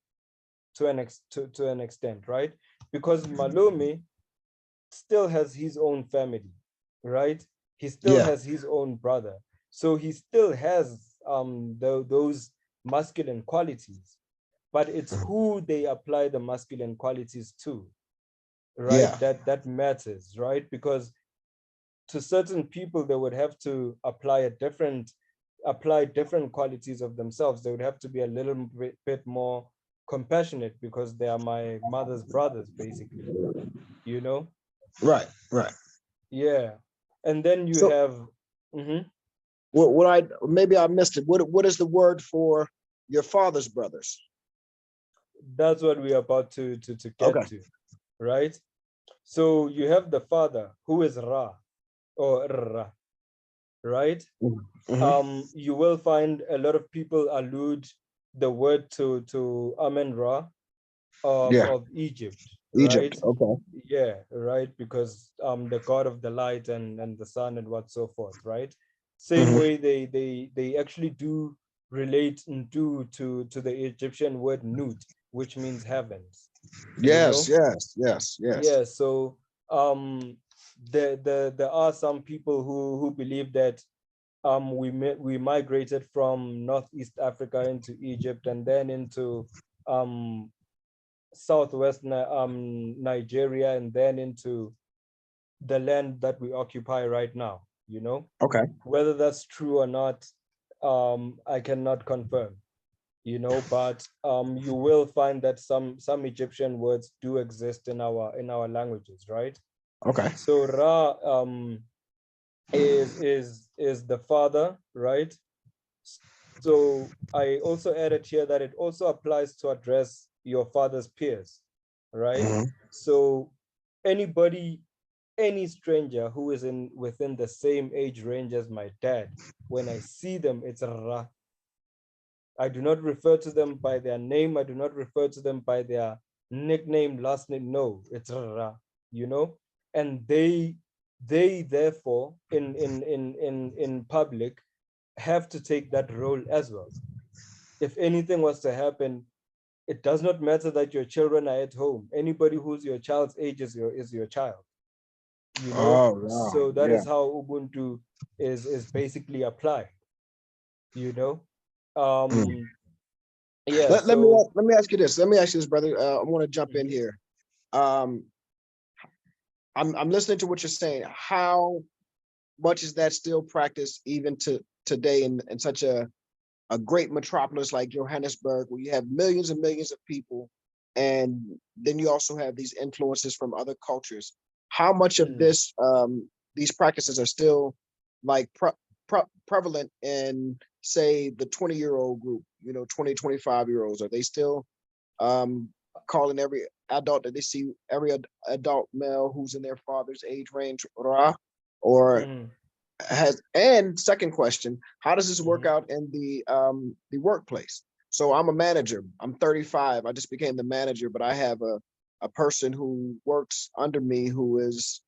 to an extent, right? Because Malumi still has his own family, right? He still Yeah. has his own brother. So he still has those masculine qualities, but it's who they apply the masculine qualities to, right? Yeah. That matters, right? Because to certain people, they would have to apply different qualities of themselves. They would have to be a little bit more compassionate because they are my mother's brothers, basically, you know? Right. Right. Yeah. And then you So have, mhm, what I maybe I missed it. What is the word for your father's brothers? that's what we're about to Okay. get to, right? So you have the father who is Ra or Ra, right? Mm-hmm. You will find a lot of people allude the word to Amen Ra Yeah. of Egypt, Egypt. right? Okay. Yeah, right, because the god of the light and the sun and what so forth, right? Same Mm-hmm. way they actually do relate to the Egyptian word Nut, which means heavens, you Yes. know? Yes. Yes. Yes. Yeah, so there are some people who believe that we migrated from Northeast Africa into Egypt and then into um southwest Nigeria and then into the land that we occupy right now, you know? Okay. Whether that's true or not, I cannot confirm, you know, but you will find that some Egyptian words do exist in our languages, right? Okay. So Ra is the father, right? So I also added here that it also applies to address your father's peers, right? Mm-hmm. So anybody, any stranger who is in within the same age range as my dad, when I see them, it's Ra. I do not refer to them by their name. I do not refer to them by their nickname, last name. No, it's Ra, you know? And they therefore in public have to take that role as well. If anything was to happen, it does not matter that your children are at home. Anybody who's your child's age is your child, you know. Oh, wow. So that Yeah. is how Ubuntu is basically applied, you know. Um, yeah, Let me so let me ask you this. Let me ask you this, brother. I want to jump in mhm, here. Um, I'm listening to what you're saying. How much is that still practiced even to today in such a great metropolis like Johannesburg, where you have millions and millions of people, and then you also have these influences from other cultures? How much of mm, this these practices are still like prevalent in, say, the 20-year-old group, 20, 25-year-olds? Are they still um, calling every adult that they see, every adult male who's in their father's age range, Ra? Or mhm, has, and second question, how does this work mhm, out in the workplace? So I'm a manager. I'm 35. I just became the manager, but I have a person who works under me who is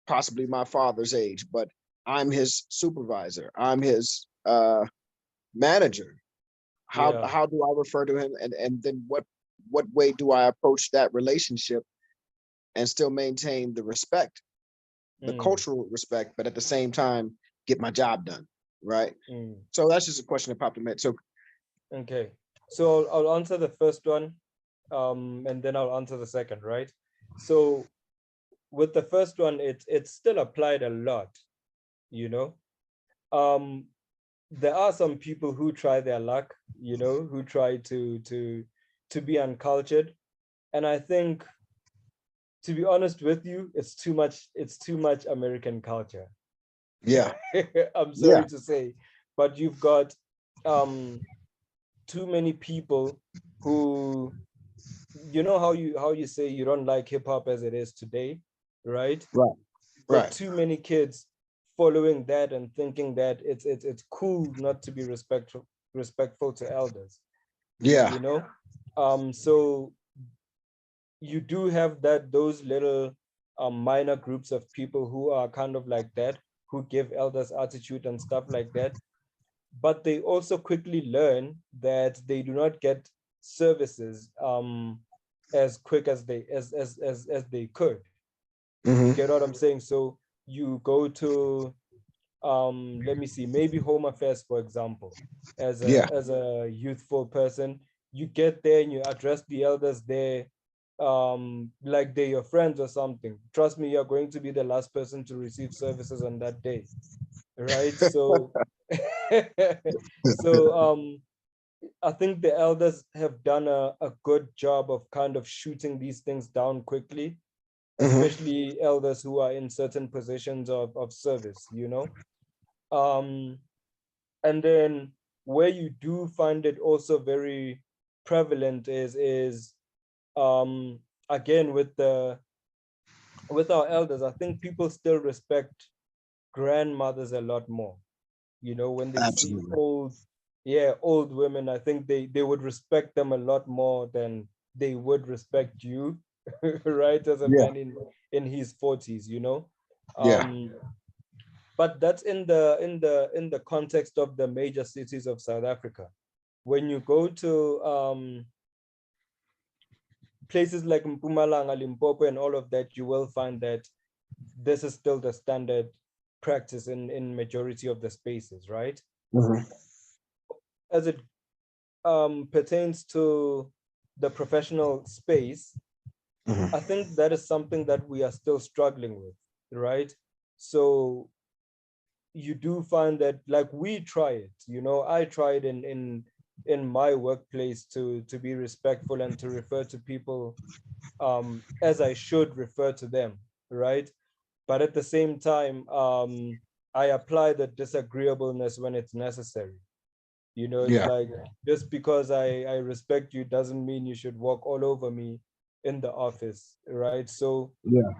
possibly my father's age, but I'm his supervisor. I'm his manager. how yeah, how do I refer to him, and then what way do I approach that relationship and still maintain the respect, the mm, cultural respect, but at the same time get my job done, right? mm. So that's just a question that popped in my head. So Okay. So I'll answer the first one, and then I'll answer the second, right? So with the first one, it's still applied a lot, you know. Um, there are some people who try their luck, you know, who try to be uncultured. And I think, to be honest with you, it's too much American culture. yeah, I'm yeah, sorry to say, but you've got um too many people who, you know, how you say you don't like hip hop as it is today, right? right, You've got right, too many kids following that and thinking that it's cool not to be respectful to elders, yeah, you know. So you do have those little minor groups of people who are kind of like that, who give elders attitude and stuff like that, but they also quickly learn that they do not get services as quick as they could. You hmm, get what I'm saying? So you go to let me see, maybe Home Affairs, for example, yeah. as a youthful person, you get there and you address the elders there like they're your friends or something. Trust me, you're going to be the last person to receive services on that day, right? So so I think the elders have done a good job of kind of shooting these things down quickly, Hmm. especially elders who are in certain positions of service, you know. Um, and then where you do find it also very prevalent is um, again with our elders. I think people still respect grandmothers a lot more. You know, when they see Absolutely. old women, I think they would respect them a lot more than they would respect you, right? As a Yeah, man in his 40s, you know. yeah. Um, but that's in the context of the major cities of South Africa. When you go to places like Mpumalanga, Limpopo, and all of that, you will find that this is still the standard practice in majority of the spaces, right? Hmm. As it pertains to the professional space, I Hmm. think that is something that we are still struggling with, right? So you do find that, like, we try it, you know, I tried in my workplace to be respectful and to refer to people as I should refer to them, right? But at the same time, I apply the disagreeableness when it's necessary. You know, it's Yeah, like, just because I respect you doesn't mean you should walk all over me in the office, right? So yeah,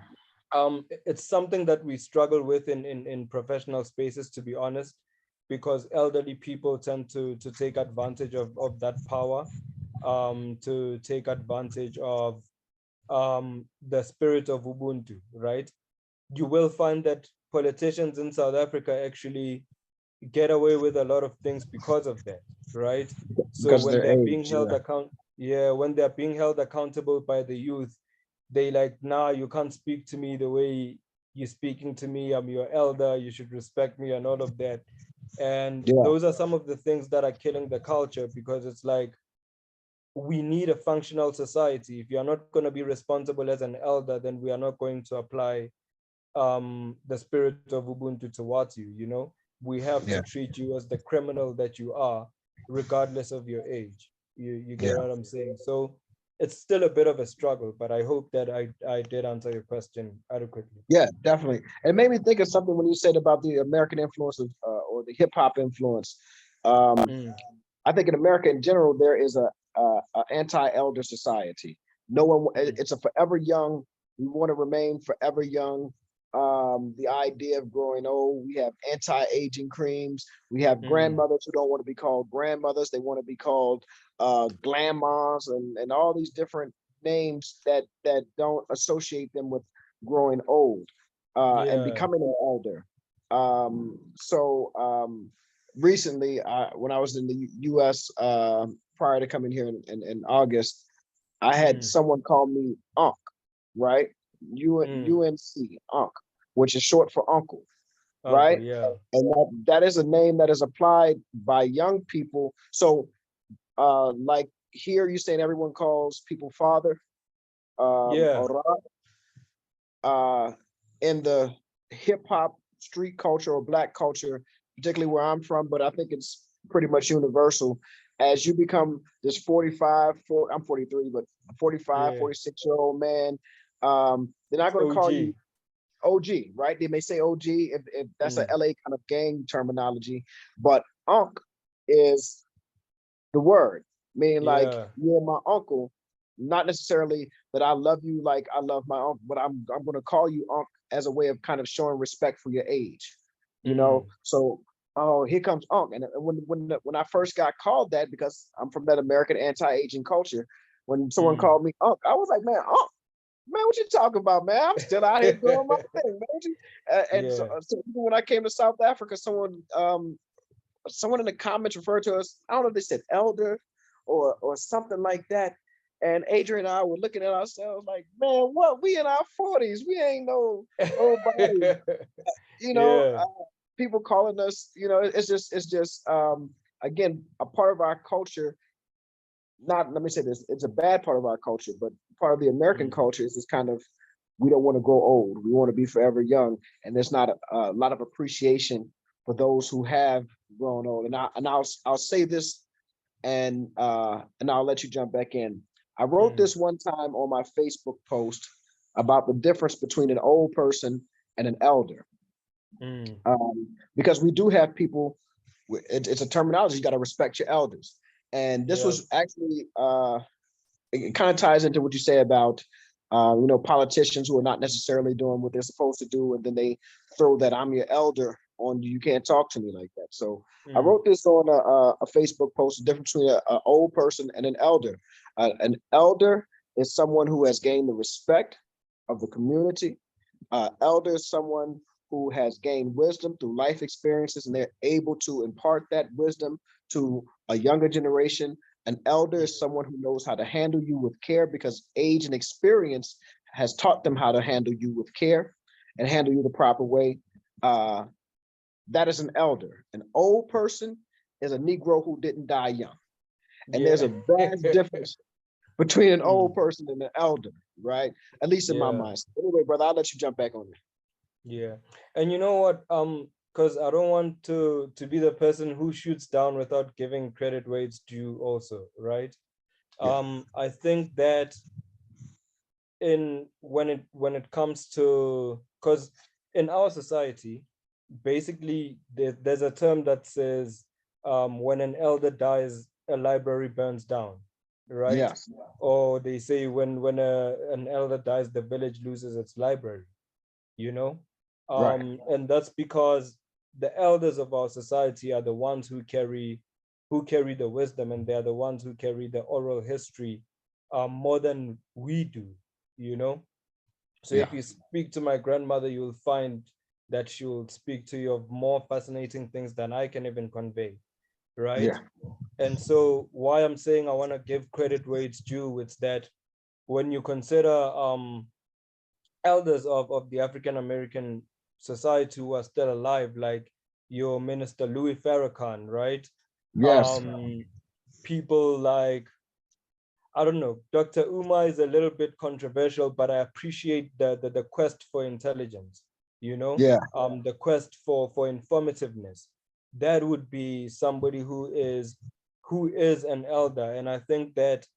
it's something that we struggle with in professional spaces, to be honest, because elderly people tend to take advantage of that power, to take advantage of the spirit of Ubuntu, right? You will find that politicians in South Africa actually get away with a lot of things because of that, right? So because of when their they're being age. held Yeah, account, Yeah, when they're being held accountable by the youth, they like, nah, you can't speak to me the way you're speaking to me. I'm your elder. You should respect me and all of that. And Yeah, those are some of the things that are killing the culture, because it's like we need a functional society. If you're not going to be responsible as an elder, then we are not going to apply the spirit of Ubuntu towards you, you know? We have to yeah, treat you as the criminal that you are, regardless of your age. You get yeah. what I'm saying? So it's still a bit of a struggle, but I hope that I did answer your question adequately. Yeah, definitely. It made me think of something when you said about the American influence of, or the hip hop influence. Um, Mm, I think in America in general, there is a anti-elder society. No one, mm, it's a forever young. We want to remain forever young. The idea of growing old. We have anti-aging creams. We have mm. grandmothers who don't want to be called grandmothers. They want to be called grandmas and all these different names that don't associate them with growing old and Yeah. becoming an elder. Recently, when I was in the U.S. Prior to coming here in August, I had Mm, someone call me Unc, right? mm. UNC, Unc, which is short for uncle, Uncle, right? yeah. And that is a name that is applied by young people. So, like here, you saying everyone calls people father, Yeah. or uh, in the hip hop street culture or black culture, particularly where I'm from, but I think it's pretty much universal. As you become this 45, I'm 43, but 45, Yeah. 46-year old man, they're not It's going to call you OG. OG, right? They may say OG if that's a Mm, LA kind of gang terminology, but Unc is the word, meaning like yeah. you're my uncle, not necessarily that I love you like I love my uncle, but I'm gonna call you uncle as a way of kind of showing respect for your age, you know. Mm, So oh, here comes uncle, and when I first got called that because I'm from that American anti-aging culture, when someone mm. called me uncle, I was like, man, uncle. Man, what you talking about, man? I'm still out here doing my thing, man. And so, Yeah. so even when I came to South Africa, someone in the comments referred to us, I don't know if they said elder or something like that. And Adrian and I were looking at ourselves like, man, what? We in our 40s. We ain't no nobody, you know, Yeah. people calling us, it's just again, a part of our culture. Not let me say this, it's a bad part of our culture, but part of the American Mm, culture is this kind of we don't want to grow old. We want to be forever young. And there's not a lot of appreciation for those who have grown old. And I'll say this and I'll let you jump back in. I wrote mm, this one time on my Facebook post about the difference between an old person and an elder. mm. Because we do have people, it's a terminology, you got to respect your elders. And this Yeah. was actually, it kind of ties into what you say about, politicians who are not necessarily doing what they're supposed to do. And then they throw that I'm your elder on you. You can't talk to me like that. So I Mm, wrote this on a Facebook post, the difference between an old person and an elder. An elder is someone who has gained the respect of the community. Elder is someone who has gained wisdom through life experiences and they're able to impart that wisdom to a younger generation. An elder is mm. someone who knows how to handle you with care because age and experience has taught them how to handle you with care and handle you the proper way. Uh, that is an elder. An old person is a Negro who didn't die young. And there's Yeah. a vast difference between an old Mm, person and an elder, right? At least in my yeah. mind. So anyway, brother, I'll let you jump back on it. Yeah. And you know what? Because I don't want to be the person who shoots down without giving credit where it's due also, right? Yeah, I think that in when it comes to, because in our society, basically there's a term that says when an elder dies, a library burns down, right? yes, Or they say when an elder dies, the village loses its library, you know. right. And that's because the elders of our society are the ones who carry the wisdom, and they're the ones who carry the oral history more than we do, you know. So Yeah, if you speak to my grandmother, you'll find that she'll speak to you of more fascinating things than I can even convey. right? Yeah. And so why I'm saying I want to give credit where it's due, it's that when you consider elders of the African American society who are still alive, like your Minister Louis Farrakhan, right? Yes. Um, People like, I don't know, Dr. Uma is a little bit controversial, but I appreciate the quest for intelligence, Yeah. the quest for informativeness. That would be somebody who is an elder. And I think that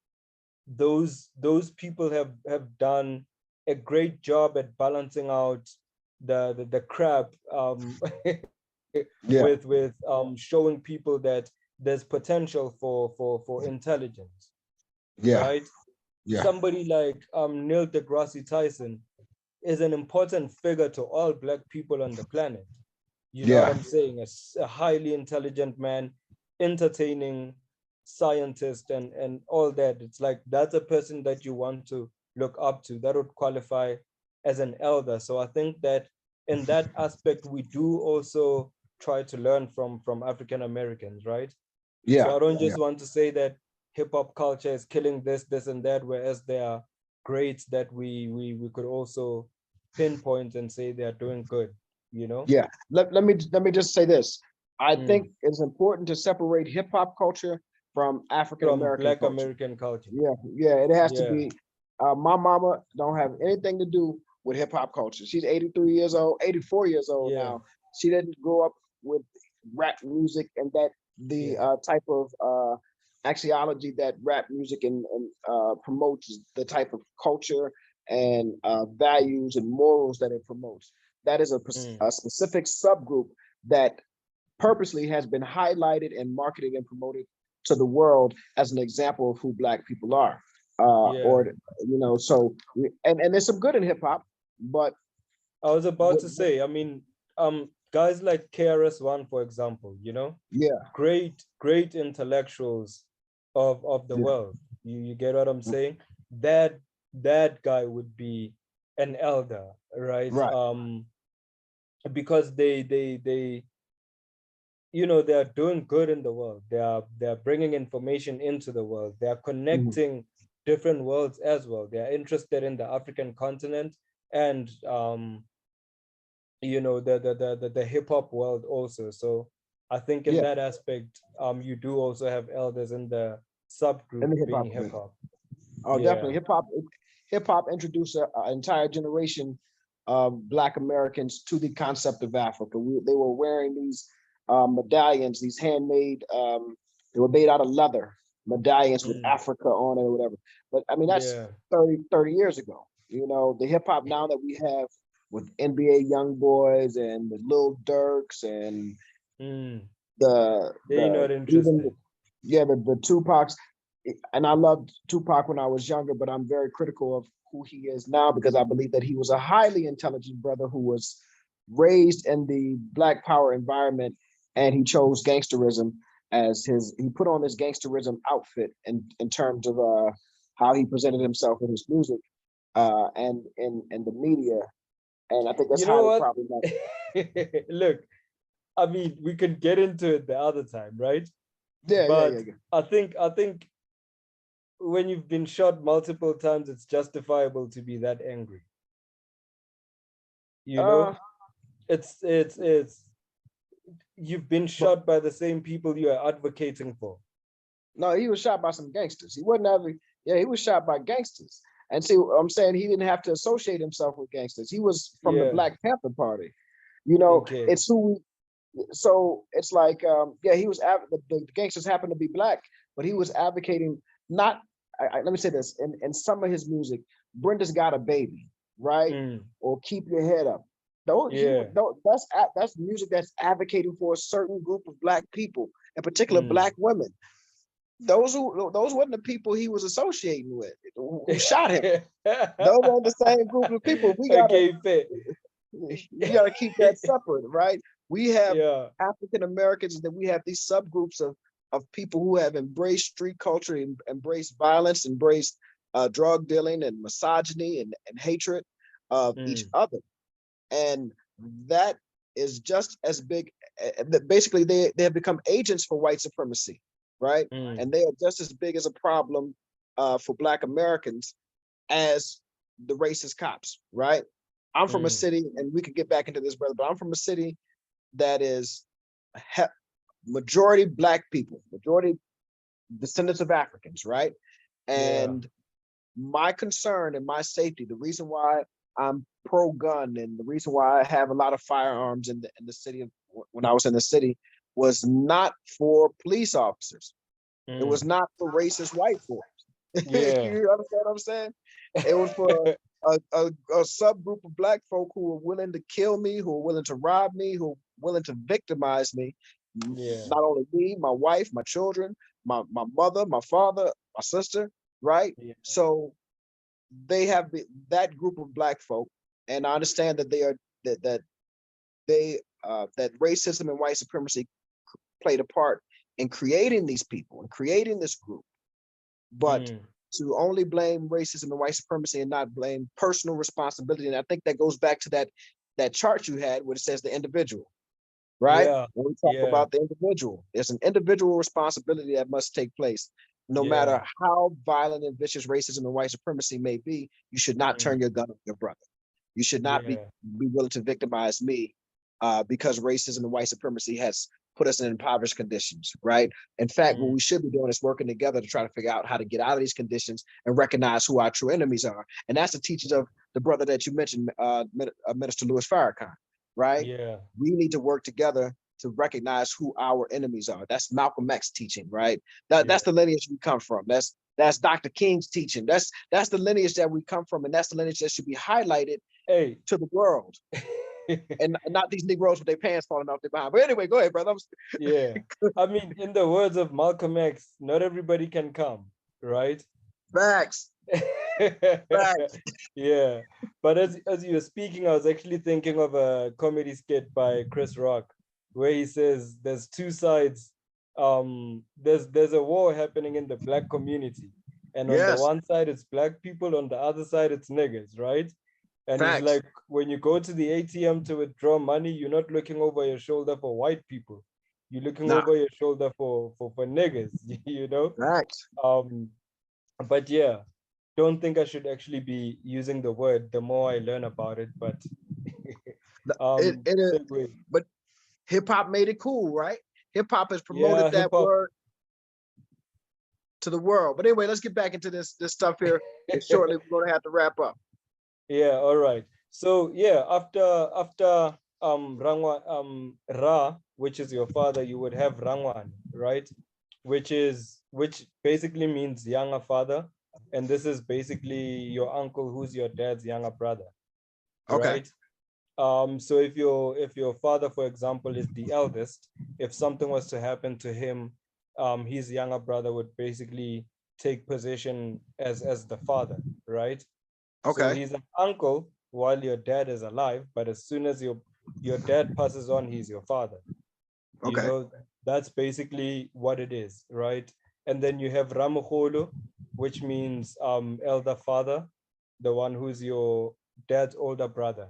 those people have done a great job at balancing out the crap Yeah. with showing people that there's potential for intelligence, Yeah. right? Yeah. Somebody like Neil deGrasse Tyson is an important figure to all Black people on the planet. You know what Yeah. I'm saying? A highly intelligent man, entertaining scientist, and all that. It's like that's a person that you want to look up to. That would qualify as an elder. So I think that in that aspect, we do also try to learn from African Americans, right? So Yeah. I don't Yeah. just want to say that hip hop culture is killing this, and that, whereas there are greats that we could also pinpoint and say they are doing good, you know? Yeah. Let me just say this. I Mm. think it's important to separate hip hop culture from African From American Black culture. American culture. Yeah, yeah, it has to Yeah. be. My mama don't have anything to do with hip hop culture. She's 83 years old, 84 years old Yeah. now. She didn't grow up with rap music and that the Yeah. type of axiology that rap music and promotes, the type of culture and values and morals that it promotes. That is Mm. a specific subgroup that purposely has been highlighted and marketed and promoted to the world as an example of who Black people are. Yeah. Or so and there's some good in hip hop, but I was about what, to say, I mean, guys like KRS-One, for example, yeah, great intellectuals of the yeah, world. You get what I'm saying? That that guy would be an elder, right? right. Because they they are doing good in the world. They are bringing information into the world. They are Mhm. connecting different worlds as well. They are interested in the African continent and the hip hop world also. So I think in Yeah, that aspect, you do also have elders in the in subgroup the hip hop being hip community. hop. Oh, definitely. Yeah. Hip hop introduced an entire generation of Black Americans to the concept of Africa. They were wearing these medallions, these handmade, they were made out of leather medallions with Mm. Africa on it or whatever. But I mean, that's Yeah. 30 years ago. The hip hop now that we have with NBA Young Boys and the Lil Durks and Mm. They're the not even interested. yeah, the Tupacs, and I loved Tupac when I was younger, but I'm very critical of who he is now because I believe that he was a highly intelligent brother who was raised in the Black Power environment, and he chose gangsterism as he put on this gangsterism outfit in terms of how he presented himself in his music and in the media, and I think that's You know highly what? problematic. Look, I mean, we could get into it the other time, right? Yeah, yeah, yeah, But yeah. I think when you've been shot multiple times, it's justifiable to be that angry. You Uh, know, it's you've been but shot by the same people you are advocating for. no, he was shot by some gangsters. He wasn't having, yeah, he was shot by gangsters. And see, I'm saying he didn't have to associate himself with gangsters. He was from the Yeah. Black Panther Party. Okay. It's who so it's like yeah, he was the gangsters happened to be Black, but he was advocating not let me say this, in some of his music, Brenda's Got a Baby, right? Mm. Or Keep Your Head Up. Though he Yeah. though that's music that's advocating for a certain group of Black people, in particular Mm. Black women. Those weren't the people he was associating with who shot him. Those aren't the same group of people. Okay, fair. We gotta keep that separate, right? We have Yeah. African Americans, and then we have these subgroups of people who have embraced street culture, embraced violence, embraced drug dealing and misogyny and hatred of each Mm. other. And that is just as big basically they have become agents for white supremacy, right? Mm, And they are just as big as a problem for Black Americans as the racist cops, right? I'm from a mm, city, and we could get back into this, brother, but I'm from a city that is majority Black people, majority descendants of Africans, right? yeah. And my concern and my safety, the reason why I'm pro gun and the reason why I have a lot of firearms in the city when I was in the city was not for police officers. It was Mm, not for racist white folks. yeah. You understand what I'm saying? It was for a subgroup of Black folk who were willing to kill me, who were willing to rob me, who were willing to victimize me. Yeah. Not only me, my wife, my children, my mother, my father, my sister, right? Yeah. So they have that group of Black folk, and I understand that they are that that racism and white supremacy played a part in creating these people and creating this group. But Mm, to only blame racism and white supremacy and not blame personal responsibility, and I think that goes back to that chart you had where it says the individual, right? yeah. When we talk Yeah. about the individual, there's an individual responsibility that must take place. No Yeah. matter how violent and vicious racism and white supremacy may be, you should not Mm, turn your gun on your brother. You should not be yeah. willing to victimize me because racism and white supremacy has put us in impoverished conditions, right? In fact, what Mm, we should be doing is working together to try to figure out how to get out of these conditions and recognize who our true enemies are. And that's the teachings of the brother that you mentioned, Minister Louis Farrakhan, right? yeah. We need to work together to recognize who our enemies are. That's Malcolm X teaching, right? That's Yeah. the lineage we come from. That's Dr. King's teaching. That's the lineage that we come from, and that's the lineage that should be highlighted Hey. to the world, and not these Negroes with their pants falling off their behind. But anyway, go ahead, brother. Yeah. I mean, in the words of Malcolm X, not everybody can come, right? Facts, facts. Yeah. But as you were speaking, I was actually thinking of a comedy skit by Chris Rock where he says there's two sides. There's a war happening in the Black community. And on the Yes, one side it's Black people, on the other side it's niggas, right? And he's facts. like, when you go to the ATM to withdraw money, you're not looking over your shoulder for white people. You're looking Nah, over your shoulder for niggas, you know? facts. Um, but yeah, don't think I should actually be using the word the more I learn about it, but It segue. but hip hop made it cool, right? Hip hop has Yeah, promoted hip that hop. word to the world. But anyway, let's get back into this stuff here. And shortly, we're gonna have to wrap up. Yeah, all right. So yeah, after Rangwa Ra, which is your father, you would have Rangwan, right? Which basically means younger father, and this is basically your uncle who's your dad's younger brother, Okay. right? So if your father, for example, is the eldest, if something was to happen to him, his younger brother would basically take position as the father, right? So Okay. he's an uncle while your dad is alive, but as soon as your dad passes on, he's your father. You Okay. know, that's basically what it is, right? And then you have Ramukholo, which means elder father, the one who's your dad's older brother.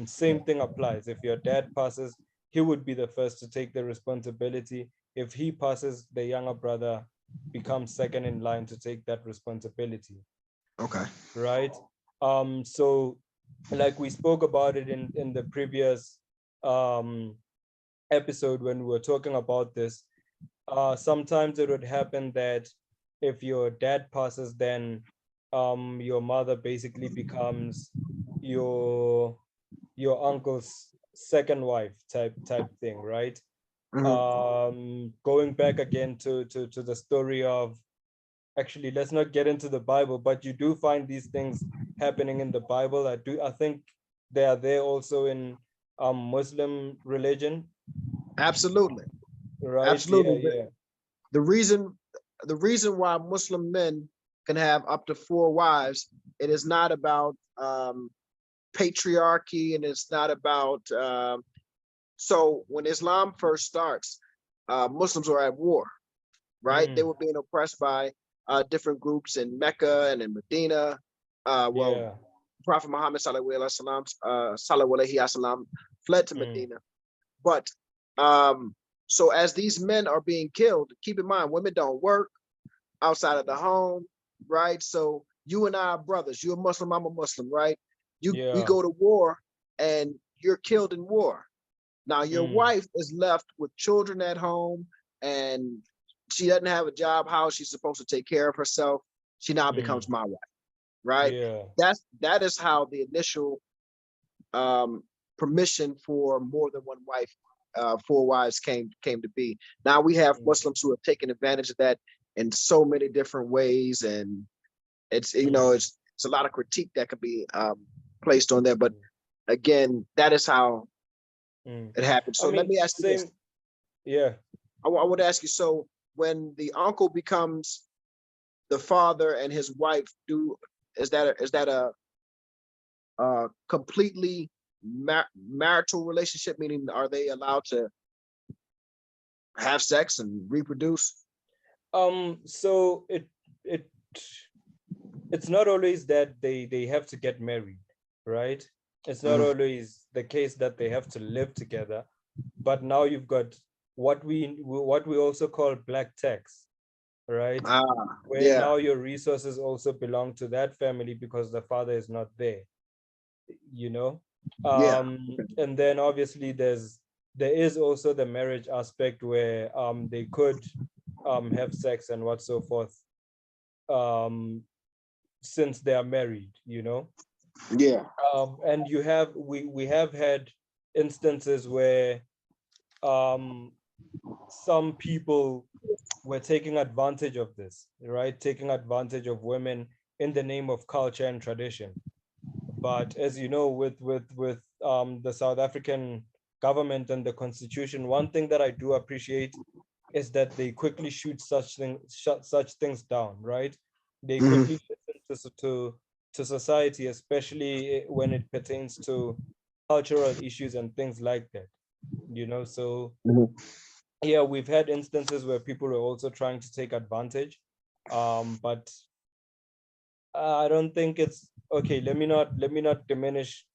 Same thing applies. If your dad passes, he would be the first to take the responsibility. If he passes, the younger brother becomes second in line to take that responsibility, Okay. right? So like we spoke about it in the previous um, episode when we were talking about this, sometimes it would happen that if your dad passes, then your mother basically becomes your uncle's second wife type thing, right? Mhm. Going back again to the story of, actually, let's not get into the Bible, but you do find these things happening in the Bible. I think they are there also in Muslim religion, Absolutely. right? Yeah, Absolutely. yeah, The reason the reason why Muslim men can have up to 4 wives, it is not about patriarchy, and it's not about so when Islam first starts, Muslims were at war, right? They mm, were being oppressed by different groups in Mecca and in Medina. Well, yeah, Prophet Muhammad sallallahu alaihi wasallam fled to mm, Medina, but So as these men are being killed, keep in mind, women don't work outside of the home, right? So you and I are brothers. You're a Muslim, I'm a Muslim, right? We Yeah. go to war and you're killed in war. Now your Mm, wife is left with children at home and she doesn't have a job, how she's supposed to take care of herself. She now becomes mm, my wife, right? yeah. That is how the initial um, permission for more than one wife, four wives came to be. Now we have Mm, Muslims who have taken advantage of that in so many different ways, and it's mm, it's a lot of critique that could be placed on there. But mm, again, that is how mm. it happened. I So let mean, me ask you this: same. Yeah. I would ask you, so when the uncle becomes the father and his wife, do is that a completely marital relationship? Meaning, are they allowed to have sex and reproduce? So it it's not always that they have to get married, right? It's not Mhm. always the case that they have to live together, but now you've got what we also call black tax, right? Ah, Where yeah, now your resources also belong to that family because the father is not there, you know. yeah. And then obviously there is also the marriage aspect where they could have sex and what so forth, um since they are married, you know. Yeah. And we have had instances where um some people were taking advantage of this, right? Taking advantage of women in the name of culture and tradition. But as you know, with the South African government and the constitution, one thing that I do appreciate is that they quickly shoot such things down, right? They Hmm. quickly listen to society, especially when it pertains to cultural issues and things like that, you know. So Hmm. yeah, we've had instances where people are also trying to take advantage, but I don't think it's okay. Let me not diminish.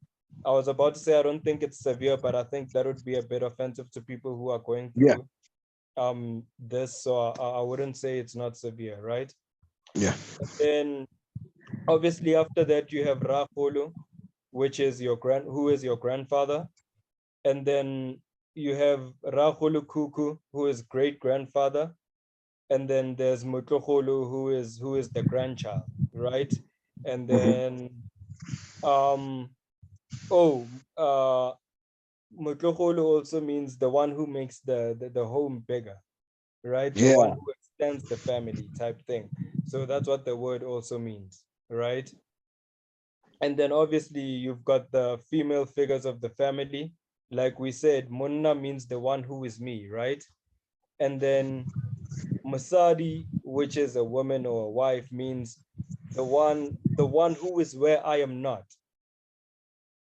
I was about to say I don't think it's severe, but I think that would be a bit offensive to people who are going Yeah. through this. So I wouldn't say it's not severe, right? Yeah. Then obviously after that you have Rafolo, which is who is your grandfather, and then you have Rahulu Kuku, who is great grandfather, and then there's Mutloholo, who is the grandchild, right? And Hmm. then um oh Mutloholo also means the one who makes the home bigger, right? The one Yeah. who extends the family type thing. So that's what the word also means, right? And then obviously you've got the female figures of the family. Like we said, Munna means the one who is me, right? And then Masadi, which is a woman or a wife, means the one who is where I am not,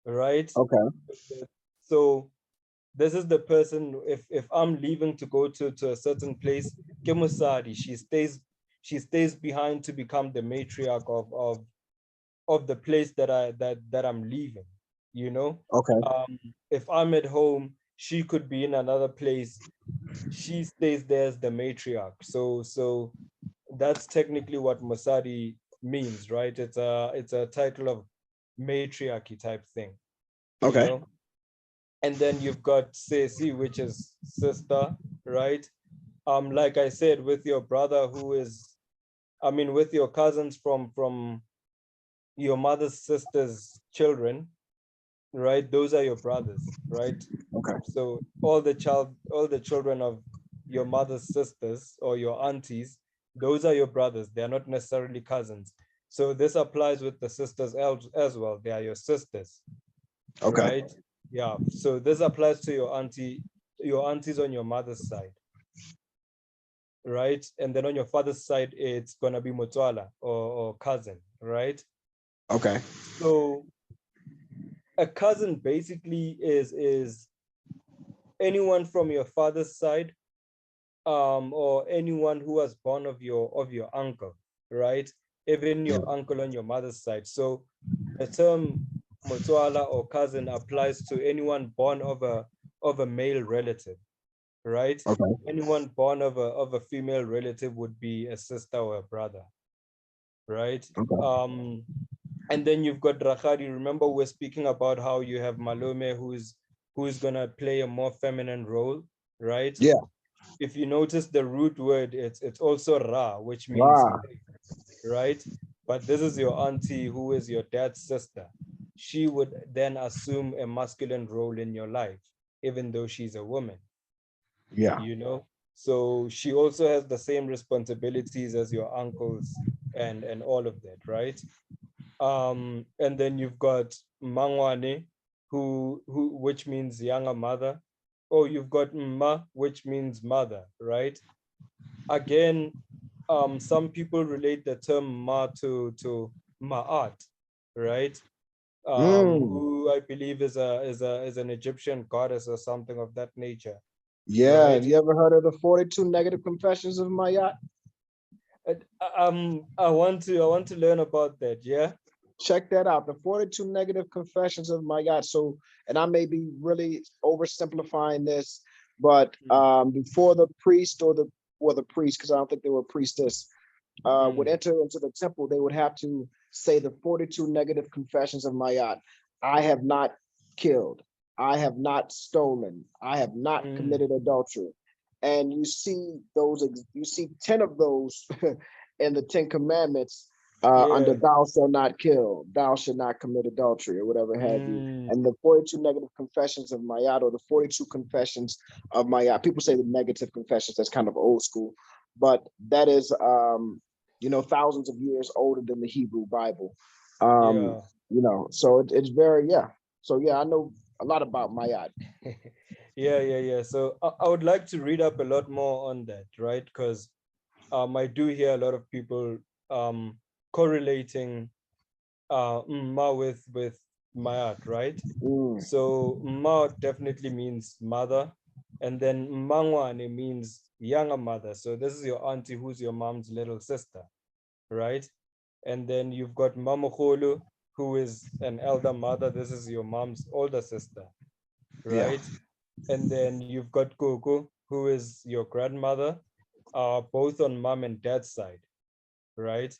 right? Okay. So this is the person, if I'm leaving to go to a certain place, Kemusadi, she stays behind to become the matriarch of the place that I'm leaving, you know. Okay. If I'm at home, she could be in another place. She stays there as the matriarch. So that's technically what Masadi means, right? It's a title of matriarchy type thing, you Okay. know. And then you've got Sesi, which is sister, right? Like I said, with your brother who is, I mean, with your cousins from your mother's sister's children, right? Those are your brothers, right? Okay. So all the children of your mother's sisters or your aunties, those are your brothers. They are not necessarily cousins. So this applies with the sisters as well. They are your sisters, Okay. right? Yeah. So this applies to your aunties on your mother's side, right? And then on your father's side, it's gonna be Motswala or cousin, right? Okay. So a cousin basically is anyone from your father's side, or anyone who was born of your uncle, right? Even Yeah. your uncle on your mother's side. So the term Motswala or cousin applies to anyone born of a male relative. right? Okay. Anyone born of a female relative would be a sister or a brother, right? Okay. And then you've got Rakhadi. Remember, we're speaking about how you have Malome, who's gonna play a more feminine role, right? Yeah. If you notice the root word, it's also Ra, which means Wow. play, right? But this is your auntie, who is your dad's sister. She would then assume a masculine role in your life, even though she's a woman, Yeah. you know? So she also has the same responsibilities as your uncles and all of that, right? And then you've got Mangwane, who which means younger mother. Oh, you've got Ma, which means mother, right? Again, some people relate the term Ma to Ma'at, right? Mm. Who I believe is an Egyptian goddess or something of that nature, Yeah. Have right? you ever heard of the 42 negative confessions of Mayat? I want to learn about that. Yeah. Check that out. The 42 negative confessions of Mayat. So, and I may be really oversimplifying this, but Mm, before the priest or the priest, because I don't think they were priestess, would mm, enter into the temple, they would have to say the 42 negative confessions of Mayat. I have not killed. I have not stolen. I have not mm. committed adultery. And you see those, you see 10 of those in the 10 commandments under Yeah. thou shalt not kill, thou shalt not commit adultery, or whatever have you. Mm, And the 42 negative confessions of Mayat, or the 42 confessions of Mayat, people say the negative confessions, that's kind of old school, but that is thousands of years older than the Hebrew Bible. yeah. So it's very, yeah. So yeah, I know a lot about Mayat. Yeah. So I would like to read up a lot more on that, right? Because I do hear a lot of people um, correlating Ma with Mayat, right? Mm, So Ma definitely means mother, and then Mangwane means younger mother. So this is your auntie, who's your mom's little sister, right? And then you've got Mamokolo, who is an elder mother. This is your mom's older sister, yeah, right? And then you've got Gogo, who is your grandmother, both on mom and dad's side, right?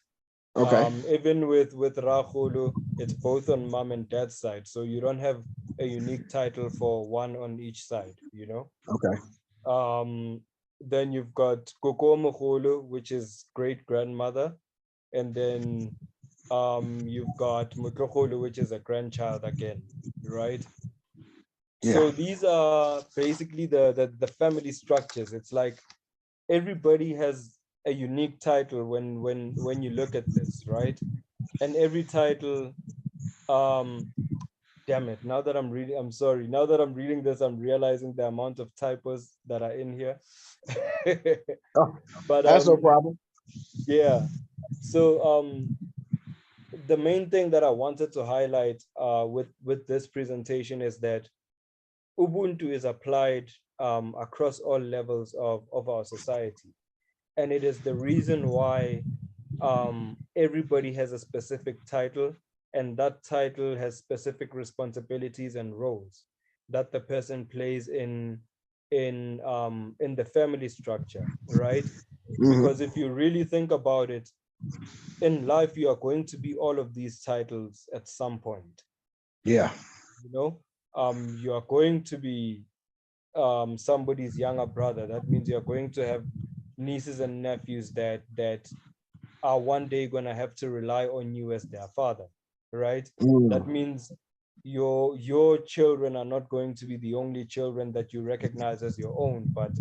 okay, Even with Rahulu, it's both on mom and dad's side. So you don't have a unique title for one on each side, you know? okay, Then you've got Koko Moholo, which is great grandmother. And then you've got Mutlogolo, which is a grandchild again, right? yeah, So these are basically the family structures. It's like everybody has a unique title when you look at this, right? And every title, um damn it, now that I'm sorry, now that I'm reading this, I'm realizing the amount of typos that are in here. oh, But that's no problem. yeah, so the main thing that I wanted to highlight with this presentation is that Ubuntu is applied across all levels of our society, and it is the reason why everybody has a specific title, and that title has specific responsibilities and roles that the person plays in the family structure, right? Hmm. Because if you really think about it, in life you are going to be all of these titles at some point, Yeah, you know. You are going to be somebody's younger brother. That means you're going to have nieces and nephews that are one day going to have to rely on you as their father, right? That mm, means your children are not going to be the only children that you recognize as your own, but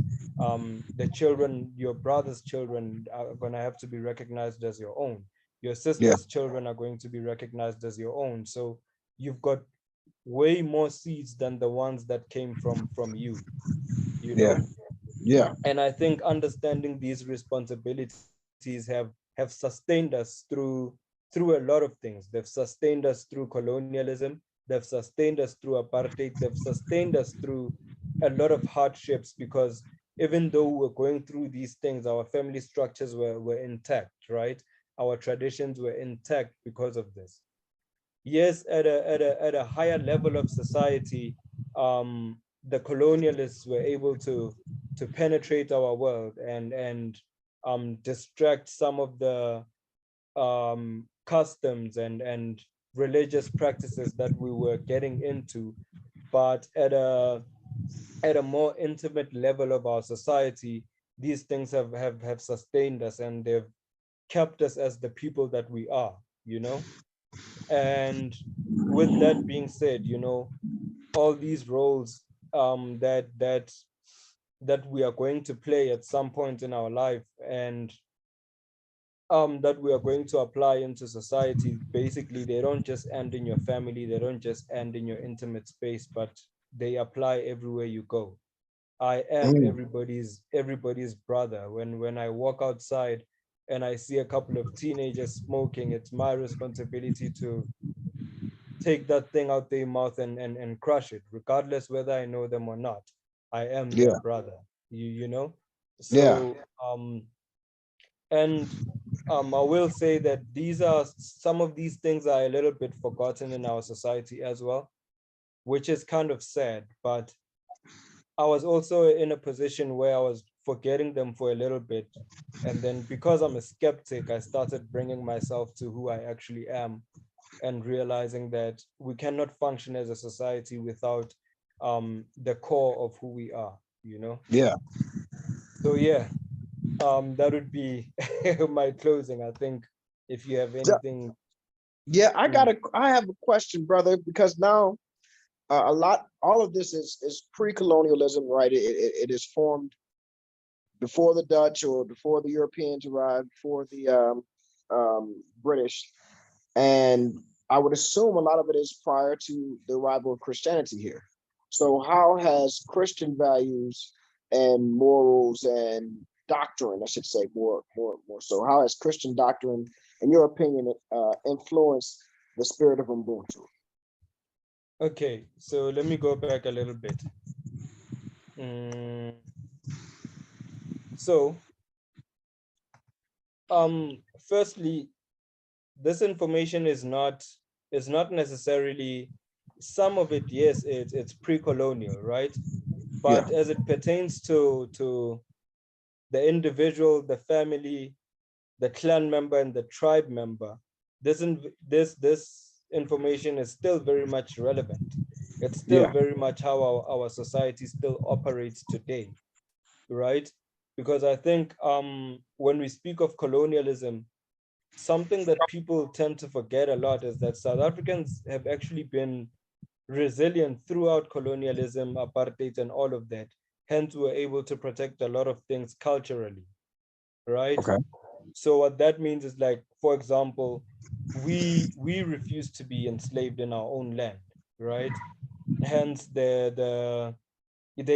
the children, your brother's children, are going to have to be recognized as your own. Your yeah, sister's children are going to be recognized as your own. So you've got way more seeds than the ones that came from you, you yeah, know. yeah, And I think understanding these responsibilities have sustained us through a lot of things. They've sustained us through colonialism, they've sustained us through apartheid, they've sustained us through a lot of hardships, because even though we're going through these things, our family structures were intact, right? Our traditions were intact because of this. Yes, at a higher level of society, the colonialists were able penetrate our world and distract some of the customs and religious practices that we were getting into, but at a more intimate level of our society, these things have sustained us and they've kept us as the people that we are, you know. And with that being said, you know, all these roles that we are going to play at some point in our life, and that we are going to apply into society, basically they don't just end in your family, they don't just end in your intimate space, but they apply everywhere you go. I am Mm, everybody's brother. When I walk outside and I see a couple of teenagers smoking, it's my responsibility to take that thing out their mouth and crush it, regardless whether I know them or not. I am their yeah, brother. You know? yeah, So and I will say that these are some of these things are a little bit forgotten in our society as well, which is kind of sad. But I was also in a position where I was forgetting them for a little bit. And then because I'm a skeptic, I started bringing myself to who I actually am and realizing that we cannot function as a society without the core of who we are, you know? yeah. So yeah, that would be my closing. I think if you have So, anything. yeah, Mm, I have a question, brother, because now all of this is pre-colonialism, right? It is formed before the Dutch or before the Europeans arrived, before the British, and I would assume a lot of it is prior to the arrival of Christianity here. So, how has Christian values and morals and doctrine, I should say, more so, how has Christian doctrine, in your opinion, influenced the spirit of Ubuntu? okay, so let me go back a little bit. Mm, so, firstly, this information is not necessarily, some of it, yes, it's pre-colonial, right? Yeah. But as it pertains to the individual, the family, the clan member, and the tribe member, this information is still very much relevant. It's still Yeah. very much how our society still operates today, right? Because I think when we speak of colonialism, something that people tend to forget a lot is that South Africans have actually been resilient throughout colonialism, apartheid, and all of that. Hence, we're able to protect a lot of things culturally, right? Okay. So what that means is, like, for example, we refuse to be enslaved in our own land, right? Hence, they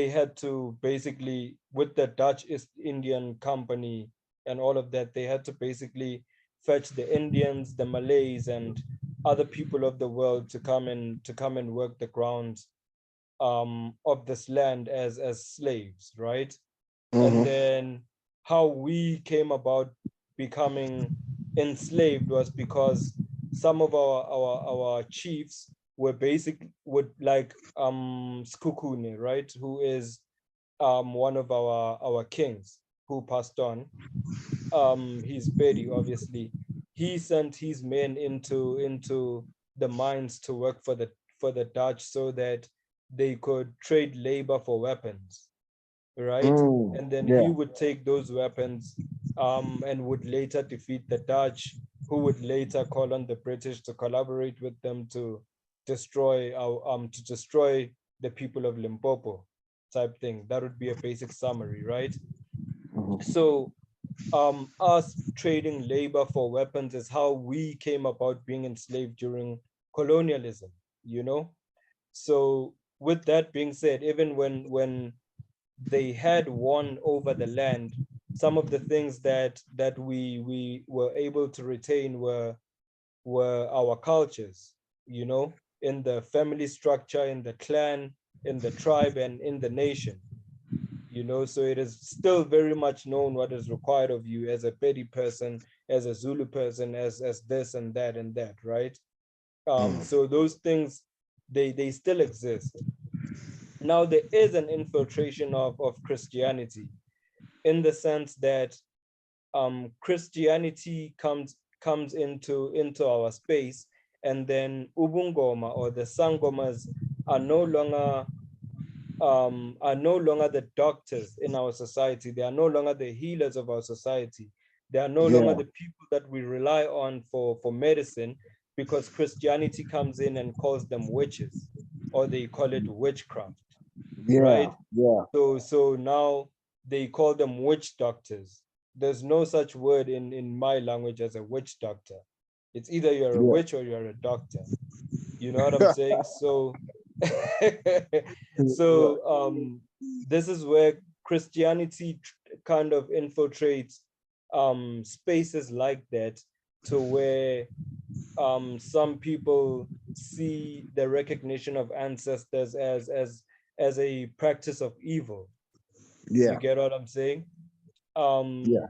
had to basically, with the Dutch East Indian Company and all of that, they had to basically fetch the Indians, the Malays, and other people of the world to come and work the grounds of this land as slaves, right? And Mm-hmm. then how we came about becoming enslaved was because some of our chiefs were basic would like Skukune, right, who is one of our kings who passed on. He's Betty, obviously. He sent his men into the mines to work for the Dutch so that they could trade labor for weapons, right? Mm, And then he yeah. would take those weapons and would later defeat the Dutch, who would later call on the British to collaborate with them to destroy the people of Limpopo, type thing. That would be a basic summary, right? Mhm. So us trading labor for weapons is how we came about being enslaved during colonialism, you know? So with that being said, even when they had won over the land, some of the things that we were able to retain were our cultures, you know, in the family structure, in the clan, in the tribe, and in the nation, you know. So it is still very much known what is required of you as a Pedi person, as a Zulu person, as this and that, right? Mm. So those things, they still exist. Now there is an infiltration of Christianity, in the sense that Christianity comes into our space, and then Ubungoma or the Sangomas are no longer the doctors in our society. They are no longer the healers of our society. They are no longer Yeah, the people that we rely on for medicine, because Christianity comes in and calls them witches, or they call it witchcraft, yeah, right? yeah, So now they call them witch doctors. There's no such word in my language as a witch doctor. It's either you're a yeah. witch or you're a doctor. You know what I'm saying? So Yeah, this is where Christianity kind of infiltrates spaces like that, to where some people see the recognition of ancestors as a practice of evil. You yeah, get what I'm saying? Um, yeah.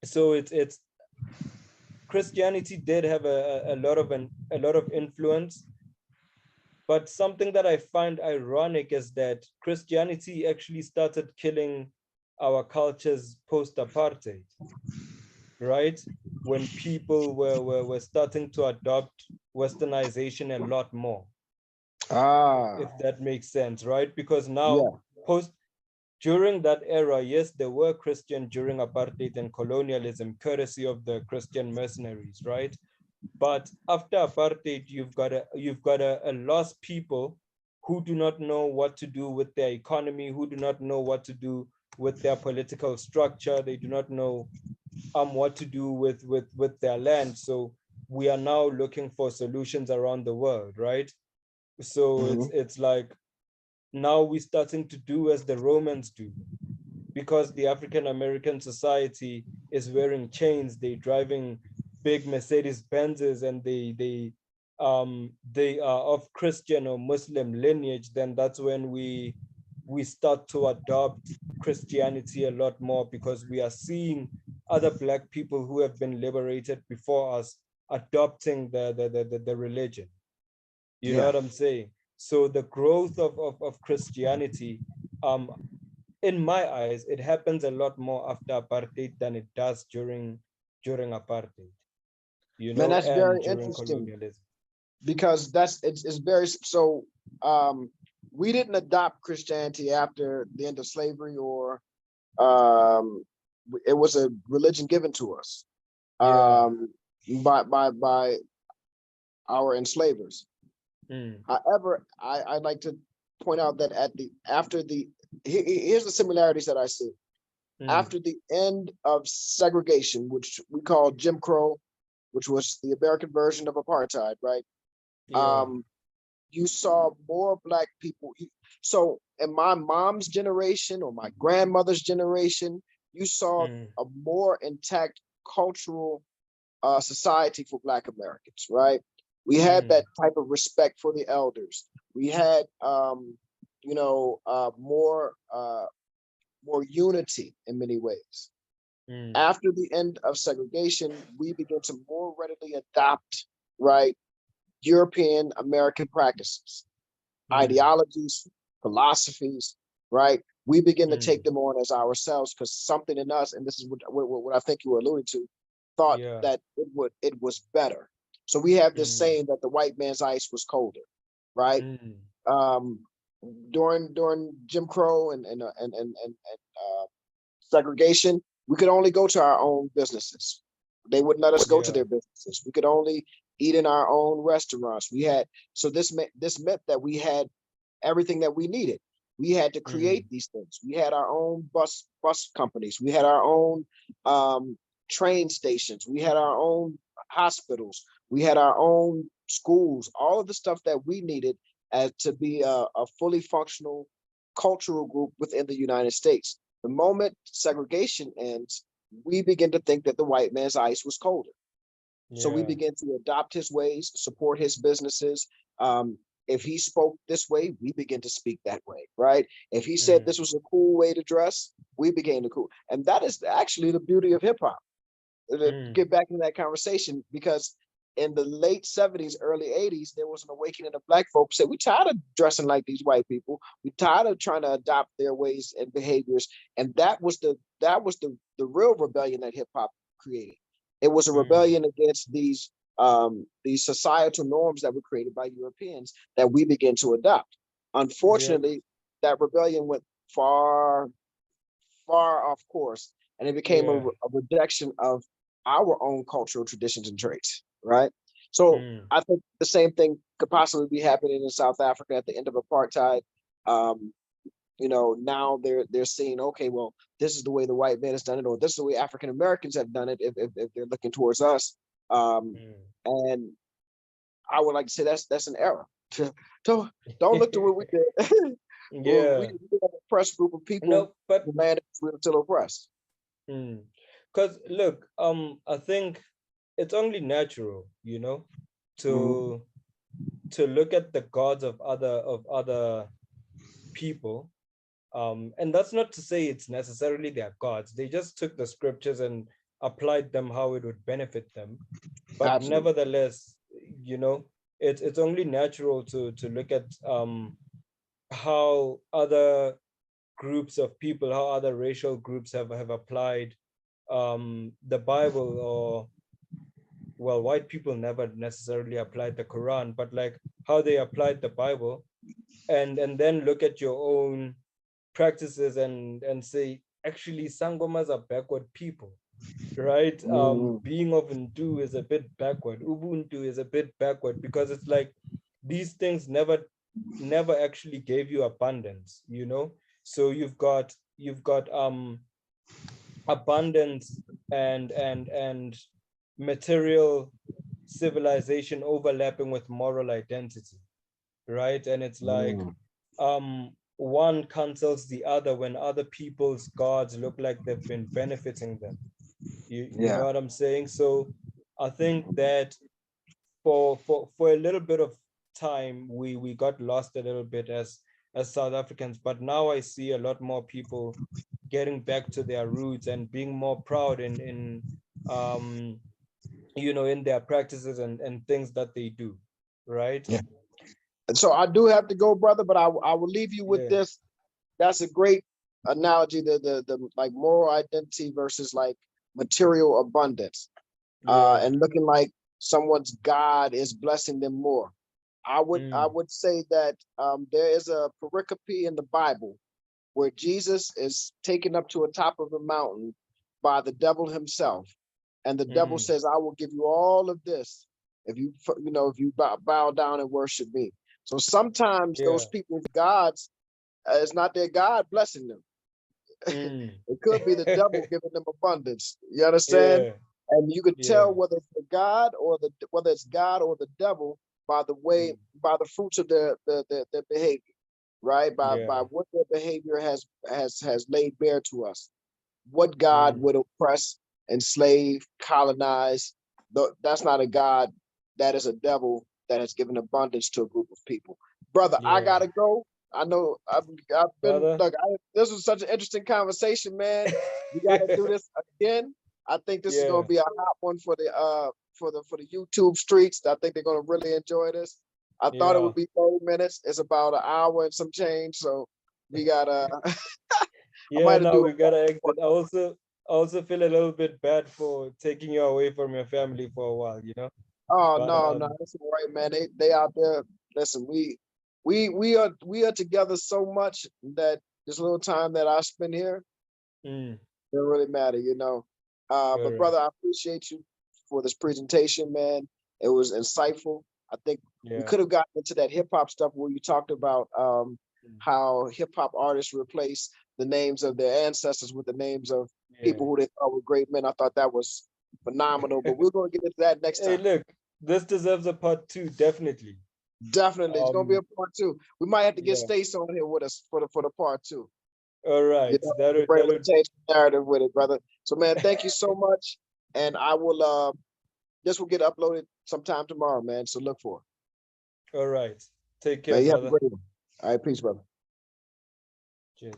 so it's Christianity did have a lot of influence, but something that I find ironic is that Christianity actually started killing our cultures post-apartheid, right? When people were starting to adopt Westernization a lot more, Ah, if that makes sense, right? Because now yeah, post during that era, yes, there were Christian during apartheid and colonialism, courtesy of the Christian mercenaries, right? But after apartheid, you've got a lost people who do not know what to do with their economy, who do not know what to do with their political structure. They do not know what to do with their land. So we are now looking for solutions around the world, right? So hmm, it's like now we're starting to do as the Romans do, because the African American society is wearing chains, they driving big Mercedes Benzes, and they are of Christian or Muslim lineage. Then that's when we start to adopt Christianity a lot more, because we are seeing other Black people who have been liberated before us adopting the religion. You know yeah. what I'm saying? So the growth of Christianity, um, in my eyes, it happens a lot more after apartheid than it does during apartheid, Man, that's and very during interesting colonialism. because it's very so. Um, we didn't adopt Christianity after the end of slavery, or um, it was a religion given to us Yeah. um, by our enslavers. Mm, However, I'd like to point out that here's the similarities that I see. mm, After the end of segregation, which we call Jim Crow, which was the American version of apartheid, right? yeah. Um, you saw more Black people. So in my mom's generation or my grandmother's generation, you saw Mm, a more intact cultural society for Black Americans, right? We had mm, that type of respect for the elders. We had, more unity in many ways. mm, After the end of segregation, we began to more readily adopt, right, European American practices, mm, ideologies, philosophies, right? We begin to take mm, them on as ourselves because something in us, and this is what I think you were alluding to, thought yeah. that it was better. So we have this Mm, saying that the white man's ice was colder, right? mm, Um, during Jim Crow and segregation, we could only go to our own businesses. They wouldn't let us go to yeah. their businesses. We could only eat in our own restaurants. We had so this meant that we had everything that we needed. We had to create Mm, these things. We had our own bus companies. We had our own um, train stations. We had our own hospitals. We had our own schools. All of the stuff that we needed as to be a fully functional cultural group within the United States. The moment segregation ends, we begin to think that the white man's ice was colder. So we yeah. begin to adopt his ways, support his businesses. Um, if he spoke this way, we begin to speak that way, right? If he said Mm, this was a cool way to dress, we became the cool. And that is actually the beauty of hip hop. To mm, get back into that conversation, because in the late 70s, early 80s, there was an awakening of black folks said, we tired of dressing like these white people. We tired of trying to adopt their ways and behaviors. And that was the real rebellion that hip hop created. It was a rebellion against these societal norms that were created by Europeans that we began to adopt. Yeah. Unfortunately, that rebellion went far, far off course, and it became Yeah. a rejection of our own cultural traditions and traits, right? So Mm. I think the same thing could possibly be happening in South Africa at the end of apartheid. Um, now they're seeing, okay, well, this is the way the white man has done it, or this is the way African Americans have done it. If they're looking towards us, Mm. and I would like to say that's an error. don't don't look to what we did. Well, we Yeah. we are an oppressed group of people No, but who land freedom till oppressed. because look, I think it's only natural, Mhm. to look at the gods of other people. And that's not to say it's necessarily their gods. They just took the scriptures and applied them how it would benefit them. But Absolutely. nevertheless, you know, it's only natural to look at how other groups of people, how other racial groups have applied the Bible, or well, white people never necessarily applied the Quran, but like how they applied the Bible, and then look at your own practices and say, actually, Sangomas are backward people, right? Mhm. Being of Ndu is a bit backward. Ubuntu is a bit backward because it's like these things never actually gave you abundance. So you've got abundance and material civilization overlapping with moral identity, right? And it's like Mhm. one cancels the other when other people's gods look like they've been benefiting them. You know Yeah. what I'm saying? So I think that for a little bit of time we got lost a little bit as South Africans, but now I see a lot more people getting back to their roots and being more proud in um in their practices and things that they do, right? Yeah. And so I do have to go, brother, but I will leave you with Yeah. this. That's a great analogy. The like moral identity versus like material abundance. Yeah. And looking like someone's God is blessing them more. I Mm, would say that there is a pericope in the Bible where Jesus is taken up to a top of a mountain by the devil himself, and the devil mm, says, "I will give you all of this if you bow down and worship me." So sometimes yeah. those people's gods, it's not their God blessing them. Mm. It could be the devil giving them abundance. You understand? Yeah. And you could Yeah. tell whether it's God or the devil by the way, Mm, by the fruits of their behavior, right? By yeah. what their behavior has laid bare to us. What God Mm, would oppress, enslave, colonize. That's not a God. That is a devil that has given abundance to a group of people. Brother, I yeah. gotta go. I know I've been Brother. look. This was such an interesting conversation, man. We gotta do this again. I think this is gonna Yeah. be a hot one for the YouTube streets. I think they're gonna really enjoy this. I thought it Yeah. would be 30 minutes. It's about an hour and some change. So we gotta I might Yeah, have to now do a we gotta part. exit. I also feel a little bit bad for taking you away from your family for a while. Oh But no, that's all right, man. They out there. Listen, we are together so much that this little time that I spend here mm, doesn't really matter. all But right. brother, I appreciate you for this presentation, man. It was insightful. I think we Yeah. could have gotten into that hip hop stuff where you talked about Mm, how hip hop artists replace the names of their ancestors with the names of yeah. people who they thought were great men. I thought that was phenomenal. But we're gonna get into that next Hey, time. look, this deserves a part two, definitely. Definitely, it's gonna be Um, a part two. We might have to get yeah. Stace on here with us for the part two. All You right. know, That to would bring a that little would change of narrative with it, brother. So, man, thank you so much, and I will. This will get uploaded sometime tomorrow, man. So look for all right. Take it. care, Man, you have a brother. great one. All right, peace, brother. Cheers.